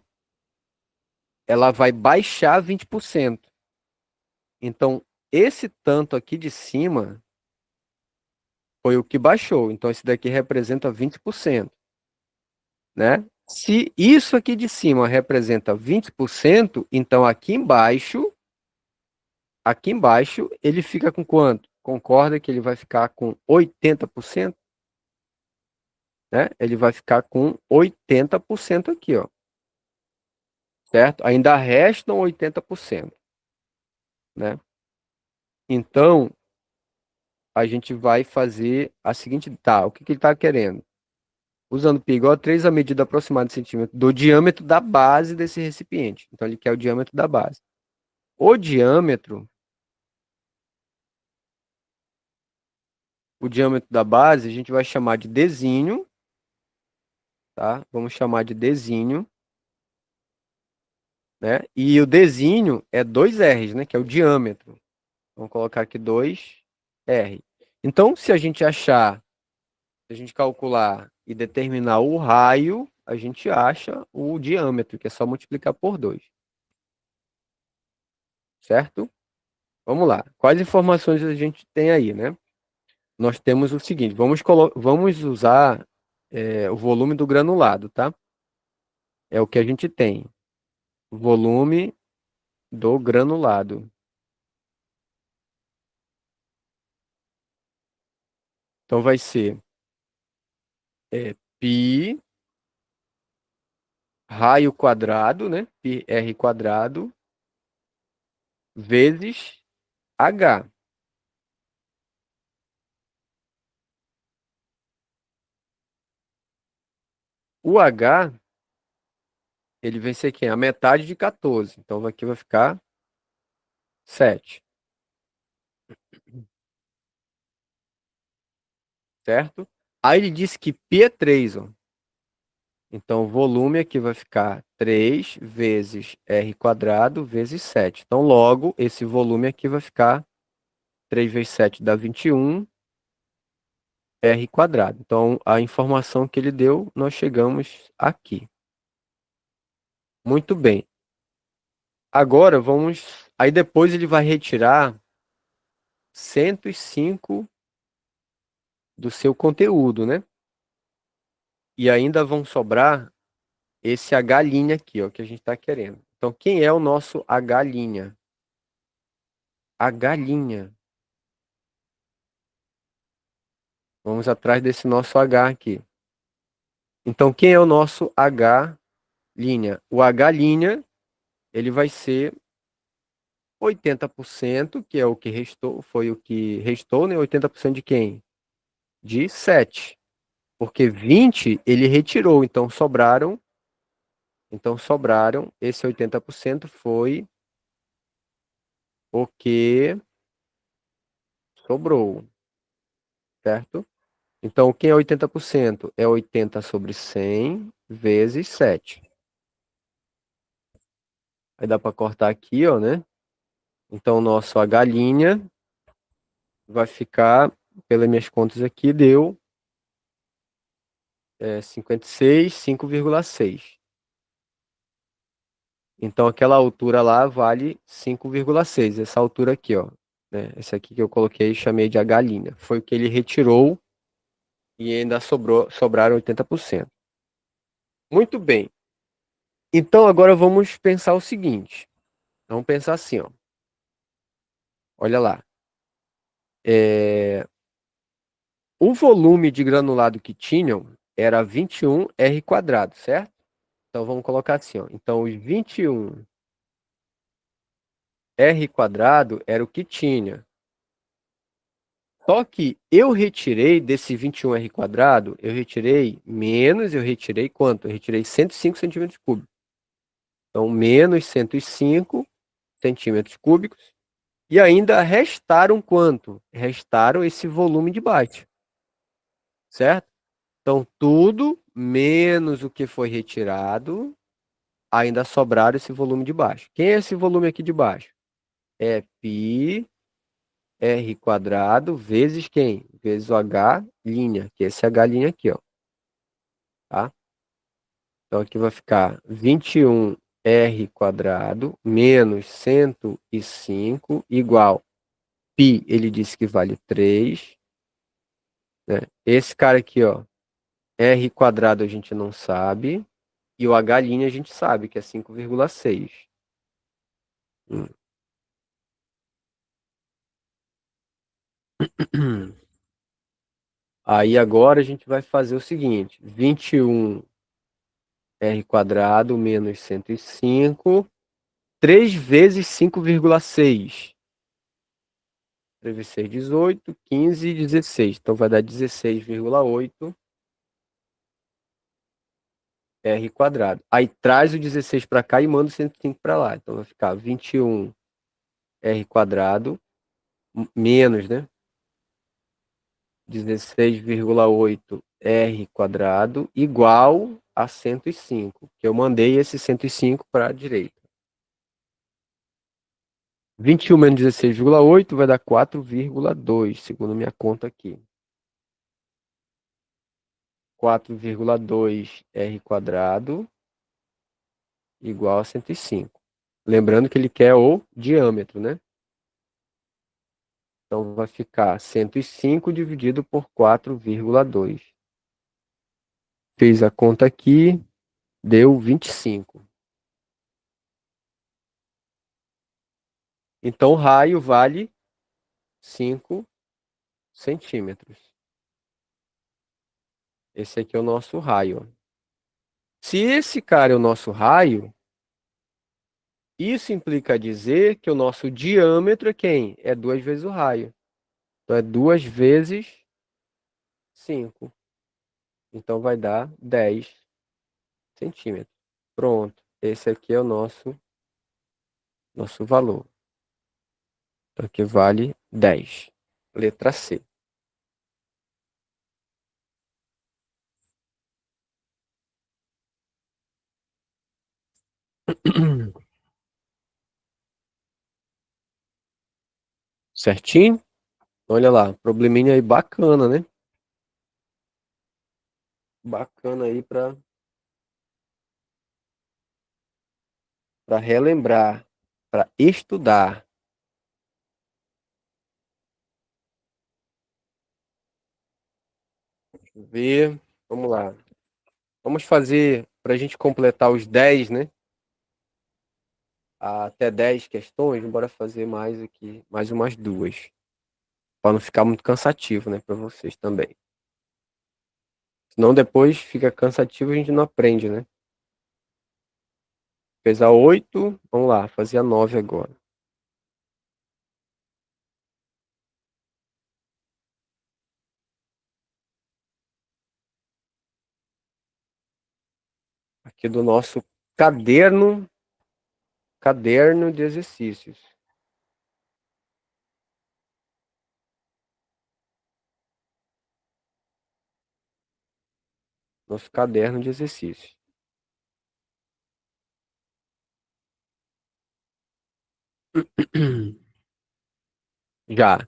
ela vai baixar 20%. Então, esse tanto aqui de cima foi o que baixou. Então, esse daqui representa 20%, né? Se isso aqui de cima representa 20%, então aqui embaixo, ele fica com quanto? Concorda que ele vai ficar com 80%? Né? Ele vai ficar com 80% aqui, ó. Certo? Ainda restam 80%, né? Então, a gente vai fazer a seguinte, tá, o que ele está querendo? Usando π igual a 3, a medida aproximada de centímetro do diâmetro da base desse recipiente. Então, ele quer o diâmetro da base. O diâmetro da base, a gente vai chamar de Dzinho, tá? Vamos chamar de Dzinho, né? E o Dzinho é 2 R's, né? Que é o diâmetro. Vamos colocar aqui 2R. Então, se a gente calcular e determinar o raio, a gente acha o diâmetro, que é só multiplicar por 2. Certo? Vamos lá. Quais informações a gente tem aí, né? Nós temos o seguinte, vamos usar o volume do granulado, tá? É o que a gente tem. Volume do granulado. Então vai ser π raio quadrado, né? πr quadrado vezes H. O H, ele vai ser quem? A metade de 14. Então aqui vai ficar 7. Certo? Aí ele disse que π é 3, ó. Então o volume aqui vai ficar 3 vezes R quadrado vezes 7. Então logo esse volume aqui vai ficar 3 vezes 7 dá 21 R quadrado. Então a informação que ele deu, nós chegamos aqui. Muito bem. Agora vamos... Aí depois ele vai retirar 105 do seu conteúdo, né? E ainda vão sobrar esse H' aqui, ó, que a gente está querendo. Então, quem é o nosso H'? H'. Vamos atrás desse nosso H aqui. Então, quem é o nosso H'? O H', ele vai ser 80%, que é o que restou, foi o que restou, né? 80% de quem? De 7. Porque 20 ele retirou, então sobraram, esse 80% foi o que sobrou, certo? Então, quem é 80%? É 80 sobre 100 vezes 7. Aí dá para cortar aqui, ó, né? Então, o nosso H' vai ficar, pelas minhas contas aqui, deu 56, 5,6. Então, aquela altura lá vale 5,6. Essa altura aqui, ó. Né? Esse aqui que eu coloquei, chamei de H'. Foi o que ele retirou e ainda sobraram 80%. Muito bem. Então, agora vamos pensar o seguinte. Vamos pensar assim, ó. Olha lá. O volume de granulado que tinham era 21r², certo? Então vamos colocar assim, ó. Então os 21r² era o que tinha. Só que eu retirei desse 21r², eu retirei quanto? Eu retirei 105 centímetros cúbicos. Então, menos 105 centímetros cúbicos. E ainda restaram quanto? Restaram esse volume de baixo. Certo? Então, tudo menos o que foi retirado, ainda sobraram esse volume de baixo. Quem é esse volume aqui de baixo? É πr² vezes quem? Vezes o H', que é esse H' aqui, ó. Tá? Então, aqui vai ficar 21r² menos 105 igual π, ele disse que vale 3. Né? Esse cara aqui, ó, r² a gente não sabe. E o H' a gente sabe que é 5,6. Aí agora a gente vai fazer o seguinte: 21r² menos 105, 3 vezes 5,6. 3 vezes 6, 18, 15 e 16. Então vai dar 16,8 r². Aí traz o 16 para cá e manda o 105 para lá. Então vai ficar 21r² menos, né? 16,8 r² igual a 105, que eu mandei esse 105 para a direita. 21 menos 16,8 vai dar 4,2, segundo minha conta aqui. 4,2 r² igual a 105. Lembrando que ele quer o diâmetro, né? Então vai ficar 105 dividido por 4,2. Fiz a conta aqui, deu 25. Então o raio vale 5 centímetros. Esse aqui é o nosso raio. Se esse cara é o nosso raio, isso implica dizer que o nosso diâmetro é quem? É 2 vezes o raio. Então é 2 vezes 5. Então vai dar 10 centímetros. Pronto. Esse aqui é o nosso valor. Então aqui vale 10. Letra C. Certinho? Olha lá, probleminha aí bacana, né? Bacana aí para relembrar, para estudar. Deixa eu ver. Vamos lá. Vamos fazer, para a gente completar os 10, né? Até 10 questões, bora fazer mais aqui, mais umas duas. Para não ficar muito cansativo, né? Para vocês também. Senão depois fica cansativo e a gente não aprende, né? Fez a 8, vamos lá, fazer a 9 agora. Aqui do nosso caderno de exercícios. Nosso caderno de exercícios. Já.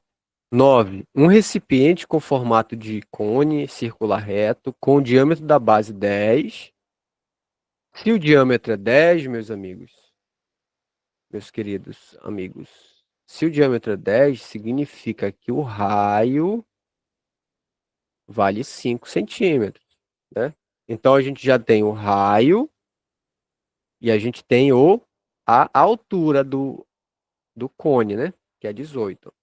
9. Um recipiente com formato de cone circular reto, com o diâmetro da base 10. Se o diâmetro é 10, meus amigos, meus queridos amigos, se o diâmetro é 10, significa que o raio vale 5 centímetros, né? Então a gente já tem o raio e a gente tem a altura do cone, né? Que é 18.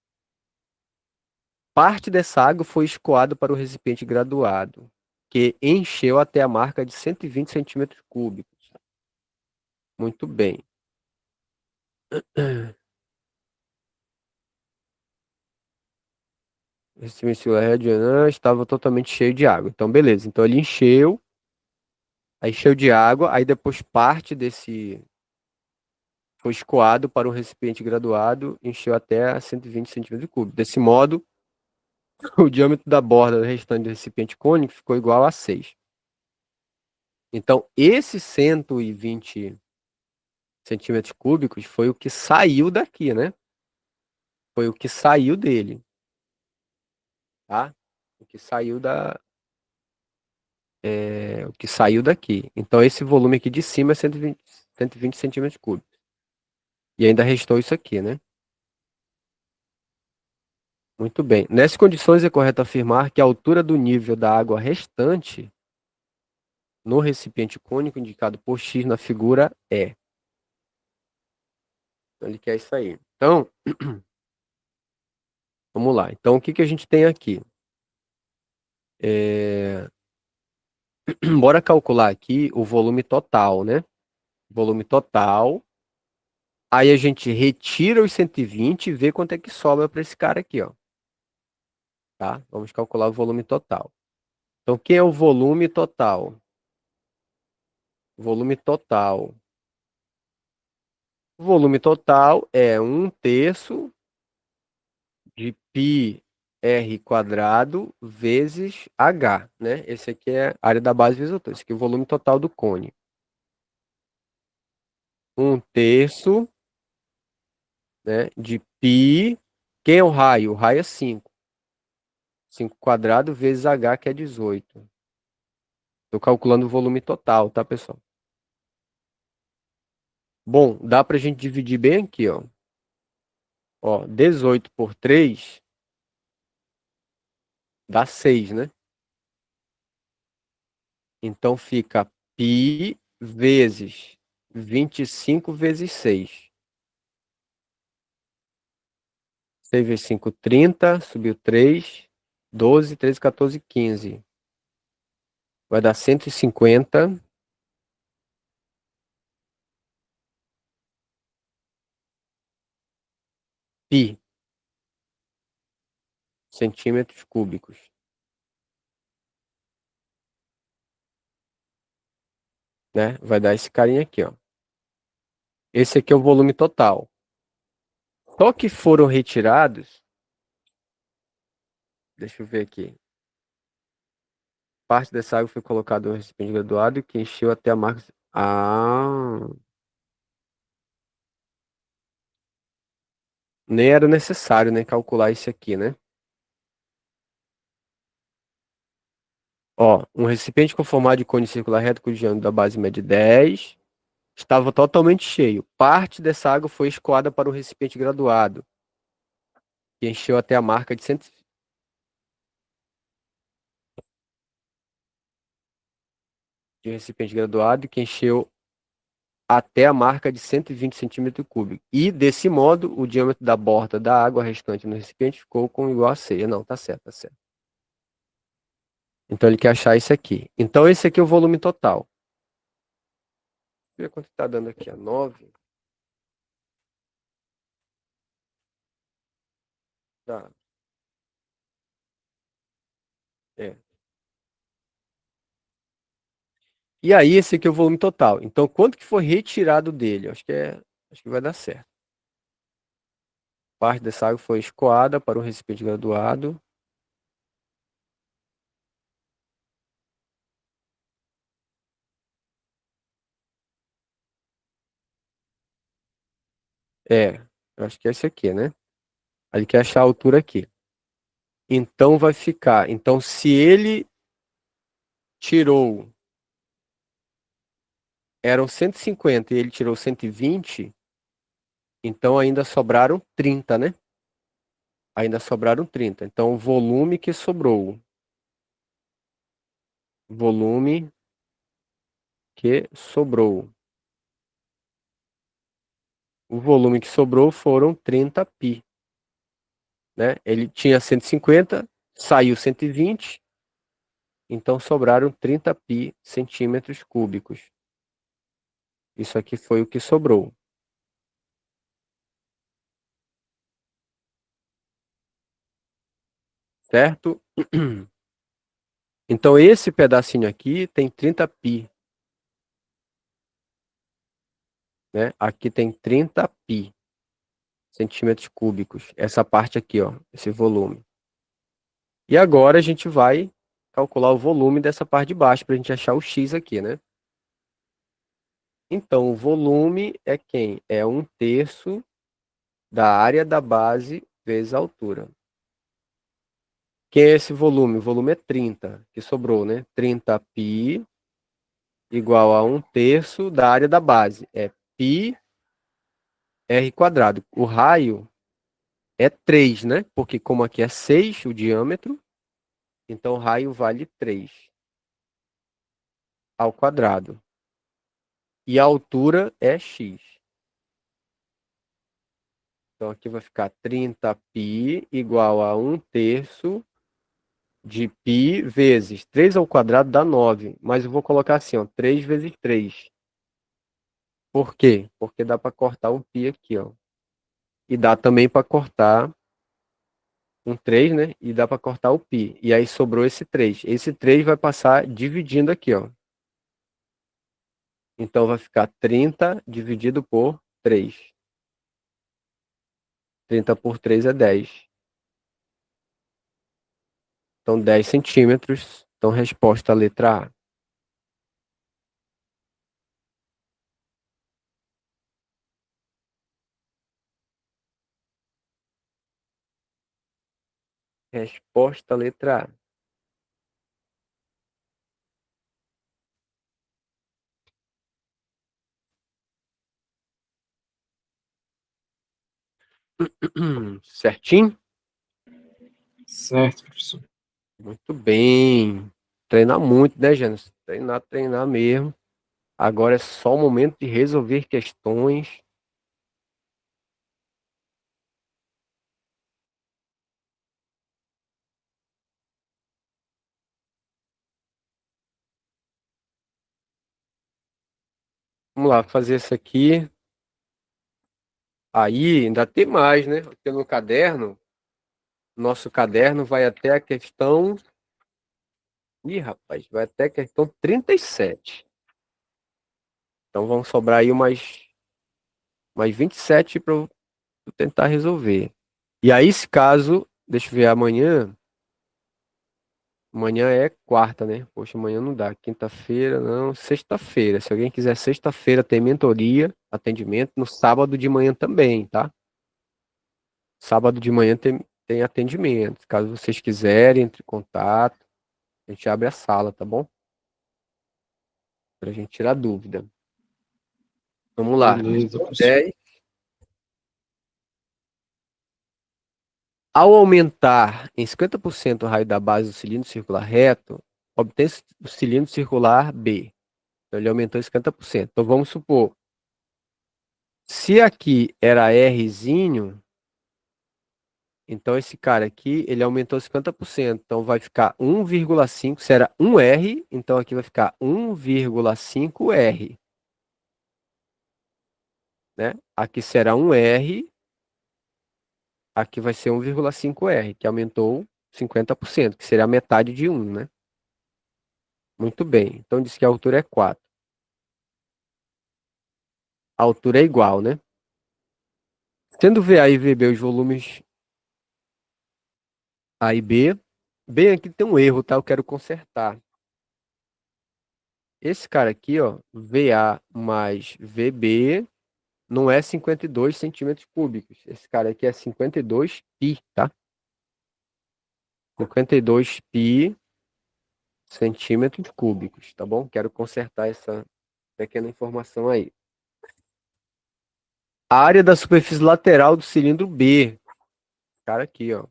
Parte dessa água foi escoada para o recipiente graduado. que encheu até a marca de 120 centímetros cúbicos. Muito bem. Esse estava totalmente cheio de água. Então, beleza. Então, ele encheu, aí encheu de água, aí depois parte desse foi escoado para um recipiente graduado, encheu até 120 centímetros cúbicos. Desse modo, o diâmetro da borda restante do recipiente cônico ficou igual a 6. Então, esse 120 centímetros cúbicos foi o que saiu daqui, né? Foi o que saiu dele, tá? O que saiu o que saiu daqui. Então, esse volume aqui de cima é 120 centímetros cúbicos. E ainda restou isso aqui, né? Muito bem. Nessas condições, é correto afirmar que a altura do nível da água restante no recipiente cônico indicado por X na figura é. Então, ele quer isso aí. Então, vamos lá. Então, o que que a gente tem aqui? Bora calcular aqui o volume total, né? Volume total. Aí a gente retira os 120 e vê quanto é que sobra para esse cara aqui, ó. Tá? Vamos calcular o volume total. Então, quem é o volume total? Volume total. O volume total é 1/3 de π r quadrado vezes h, né? Esse aqui é a área da base vezes o altura. Esse aqui é o volume total do cone. 1/3, né, de π. Quem é o raio? O raio é 5. 5 quadrado vezes h, que é 18. Estou calculando o volume total, tá, pessoal? Bom, dá para a gente dividir bem aqui, ó. Ó, 18 por 3 dá 6, né? Então fica π vezes 25 vezes 6. 6 vezes 5, 30. Subiu 3. 12, 13, 14, 15. Vai dar 150 π centímetros cúbicos. Né? Vai dar esse carinha aqui, ó. Esse aqui é o volume total. Só que foram retirados. Deixa eu ver aqui. Parte dessa água foi colocada no recipiente graduado que encheu até a marca. Ah, nem era necessário, né, calcular isso aqui, né? Ó, um recipiente conformado de cone circular reto com diâmetro da base média de 10 estava totalmente cheio. Parte dessa água foi escoada para o recipiente graduado, que encheu até a marca de 100. De recipiente graduado, que encheu até a marca de 120 centímetros cúbicos. E, desse modo, o diâmetro da borda da água restante no recipiente ficou com igual a 6. Não, tá certo, tá certo. Então, ele quer achar isso aqui. Então, esse aqui é o volume total. Deixa eu ver quanto está dando aqui, 9. Tá. É. E aí, esse aqui é o volume total. Então, quanto que foi retirado dele? Acho que vai dar certo. Parte dessa água foi escoada para o recipiente graduado. Eu acho que é esse aqui, né? Aí ele quer achar a altura aqui. Então, vai ficar. Então, se ele tirou, eram 150 e ele tirou 120, então ainda sobraram 30, né? Ainda sobraram 30. Então, o volume que sobrou. Volume que sobrou. O volume que sobrou foram 30 π. Né? Ele tinha 150, saiu 120. Então sobraram 30 π centímetros cúbicos. Isso aqui foi o que sobrou. Certo? Então esse pedacinho aqui tem 30 π. Né? Aqui tem 30 π centímetros cúbicos. Essa parte aqui, ó, esse volume. E agora a gente vai calcular o volume dessa parte de baixo para a gente achar o x aqui, né? Então, o volume é quem? É 1/3 da área da base vezes a altura. Quem é esse volume? O volume é 30, que sobrou, né? 30 π igual a 1/3 da área da base. É π r quadrado. O raio é 3, né? Porque como aqui é 6 o diâmetro, então o raio vale 3 ao quadrado. E a altura é x. Então aqui vai ficar 30 π igual a 1/3 de π vezes 3 ao quadrado dá 9. Mas eu vou colocar assim, ó, 3 vezes 3. Por quê? Porque dá para cortar um π aqui, ó. E dá também para cortar um 3, né? E dá para cortar o π. E aí sobrou esse 3. Esse 3 vai passar dividindo aqui, ó. Então vai ficar 30 dividido por 3. 30 por 3 é 10. Então 10 centímetros. Então resposta à letra A. Resposta à letra A. Certinho? Certo, professor. Muito bem. Treinar muito, né, Jânio? Treinar, treinar mesmo. Agora é só o momento de resolver questões. Vamos lá, fazer isso aqui. Aí, ainda tem mais, né? Porque no caderno, nosso caderno vai até a questão... Ih, rapaz, vai até a questão 37. Então vão sobrar aí mais 27 para eu tentar resolver. E aí, se caso, deixa eu ver, amanhã é quarta, né? Poxa, amanhã não dá. Quinta-feira, não. Sexta-feira. Se alguém quiser sexta-feira, tem mentoria, atendimento. No sábado de manhã também, tá? Sábado de manhã tem atendimento. Caso vocês quiserem, entre em contato. A gente abre a sala, tá bom? Pra gente tirar dúvida. Vamos lá. Beleza, professor. 10. Ao aumentar em 50% o raio da base do cilindro circular reto, obtém-se o cilindro circular B. Então, ele aumentou em 50%. Então, vamos supor, se aqui era Rzinho, então esse cara aqui, ele aumentou 50%. Então, vai ficar 1,5. Se era 1R, então aqui vai ficar 1,5R. Né? Aqui será 1R, aqui vai ser 1,5R, que aumentou 50%, que seria a metade de 1, né? Muito bem. Então, diz que a altura é 4. A altura é igual, né? Sendo VA e VB os volumes A e B. Bem, aqui tem um erro, tá? Eu quero consertar. Esse cara aqui, ó, VA mais VB, não é 52 centímetros cúbicos. Esse cara aqui é 52 π, tá? 52 π centímetros cúbicos, tá bom? Quero consertar essa pequena informação aí. A área da superfície lateral do cilindro B. Cara aqui, ó.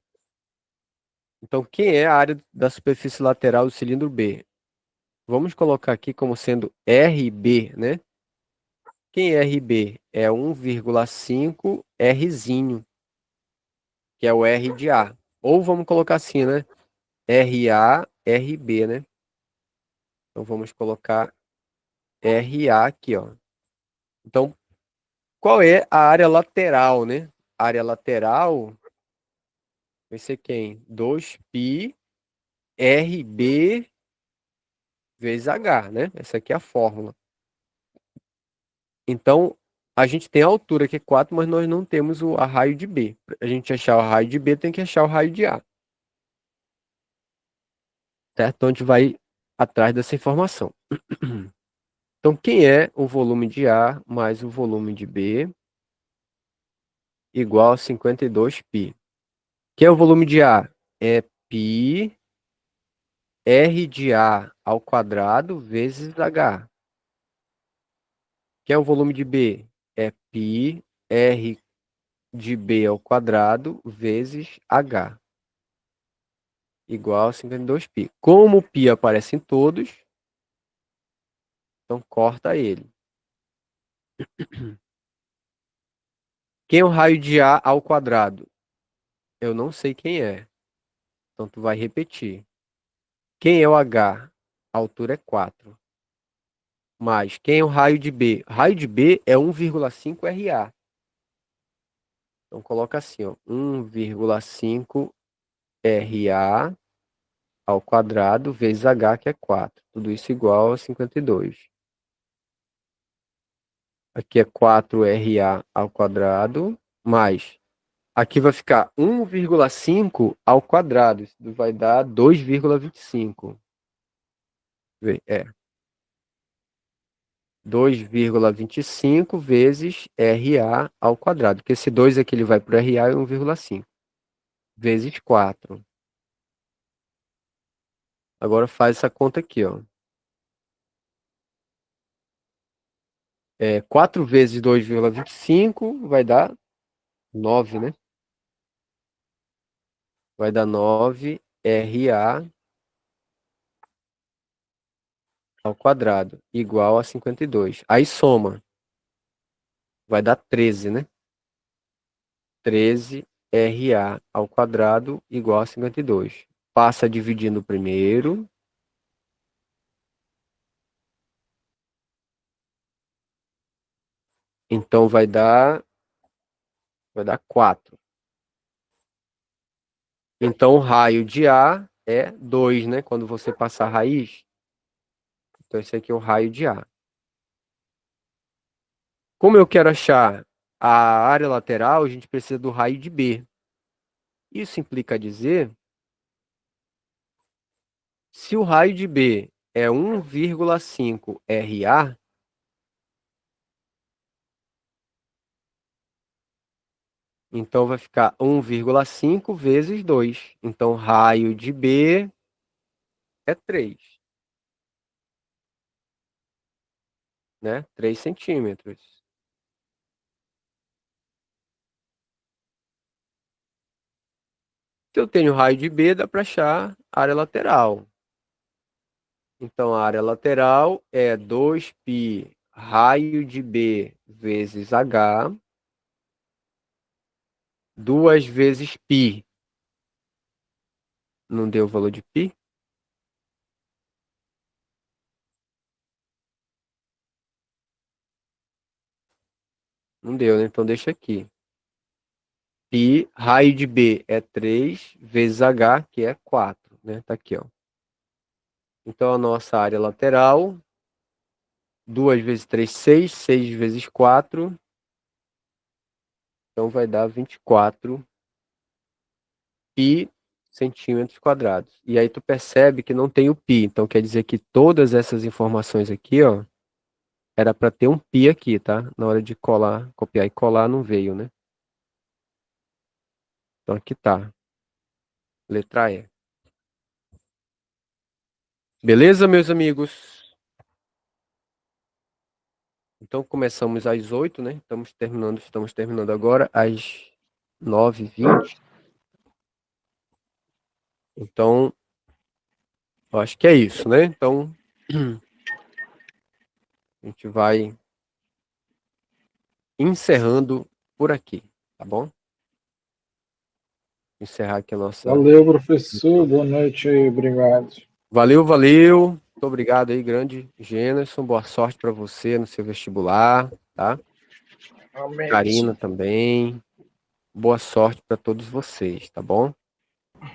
Então, quem é a área da superfície lateral do cilindro B? Vamos colocar aqui como sendo RB, né? Quem é RB? É 1,5 Rzinho, que é o R de A. Ou vamos colocar assim, né? RA, RB, né? Então, vamos colocar RA aqui, ó. Então, qual é a área lateral, né? A área lateral vai ser quem? 2π RB vezes H, né? Essa aqui é a fórmula. Então, a gente tem a altura que é 4, mas nós não temos a raio de B. Para a gente achar o raio de B, tem que achar o raio de A. Certo? Então, a gente vai atrás dessa informação. Então, quem é o volume de A mais o volume de B igual a 52π? Quem é o volume de A? É π R de A ao quadrado vezes H. Quem é o volume de B? É π R de B ao quadrado vezes H. Igual a 52π. Como o π aparece em todos, então corta ele. Quem é o raio de A ao quadrado? Eu não sei quem é. Então tu vai repetir. Quem é o H? A altura é 4. Mas quem é o raio de B? O raio de B é 1,5 RA. Então coloca assim, ó, 1,5 RA ao quadrado vezes H, que é 4. Tudo isso igual a 52. Aqui é 4RA ao quadrado, mais. Aqui vai ficar 1,5 ao quadrado. Isso vai dar 2,25. É. 2,25 vezes RA ao quadrado. Porque esse 2 aqui ele vai para o RA é 1,5. Vezes 4. Agora faz essa conta aqui, ó. 4 vezes 2,25 vai dar 9, né? Vai dar 9 RA ao quadrado, igual a 52. Aí soma. Vai dar 13, né? 13 RA ao quadrado, igual a 52. Passa dividindo o primeiro. Então vai dar 4. Então o raio de A é 2, né? Quando você passar a raiz. Então esse aqui é o raio de A. Como eu quero achar a área lateral, a gente precisa do raio de B. Isso implica dizer, se o raio de B é 1,5 RA, então vai ficar 1,5 vezes 2. Então, raio de B é 3. Né? 3 centímetros. Se eu tenho raio de B, dá para achar a área lateral. Então, a área lateral é 2π raio de B vezes H, 2 vezes π. Não deu o valor de π? Não deu, né? Então, deixa aqui. Π, raio de B é 3 vezes H, que é 4, né? Tá aqui, ó. Então, a nossa área lateral, 2 vezes 3, 6, 6 vezes 4, então vai dar 24 π centímetros quadrados. E aí tu percebe que não tem o π, então quer dizer que todas essas informações aqui, ó, era para ter um π aqui, tá? Na hora de colar, copiar e colar, não veio, né? Então aqui tá. Letra E. Beleza, meus amigos? Então começamos às 8, né? Estamos terminando agora às 9h20. Então, eu acho que é isso, né? Então, a gente vai encerrando por aqui, tá bom? Encerrar aqui a nossa... Valeu, professor. Boa noite aí. Obrigado. Valeu, valeu. Muito obrigado aí, grande Gênesis. Boa sorte para você no seu vestibular, tá? Amém, Karina professor. também. Boa sorte para todos vocês, tá bom? Até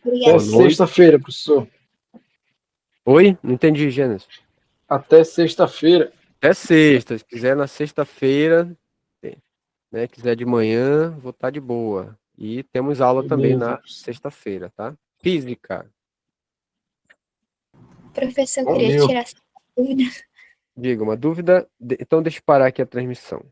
Obrigada. Boa noite. sexta-feira, professor. Oi? Não entendi, Gênesis. Até sexta-feira. É sexta. Se quiser na sexta-feira, né? Quiser de manhã, vou estar de boa. E temos aula também Beleza, na professor. sexta-feira, tá? Física. Professor, eu queria Valeu. tirar essa dúvida. Diga, uma dúvida? Então deixa eu parar aqui a transmissão.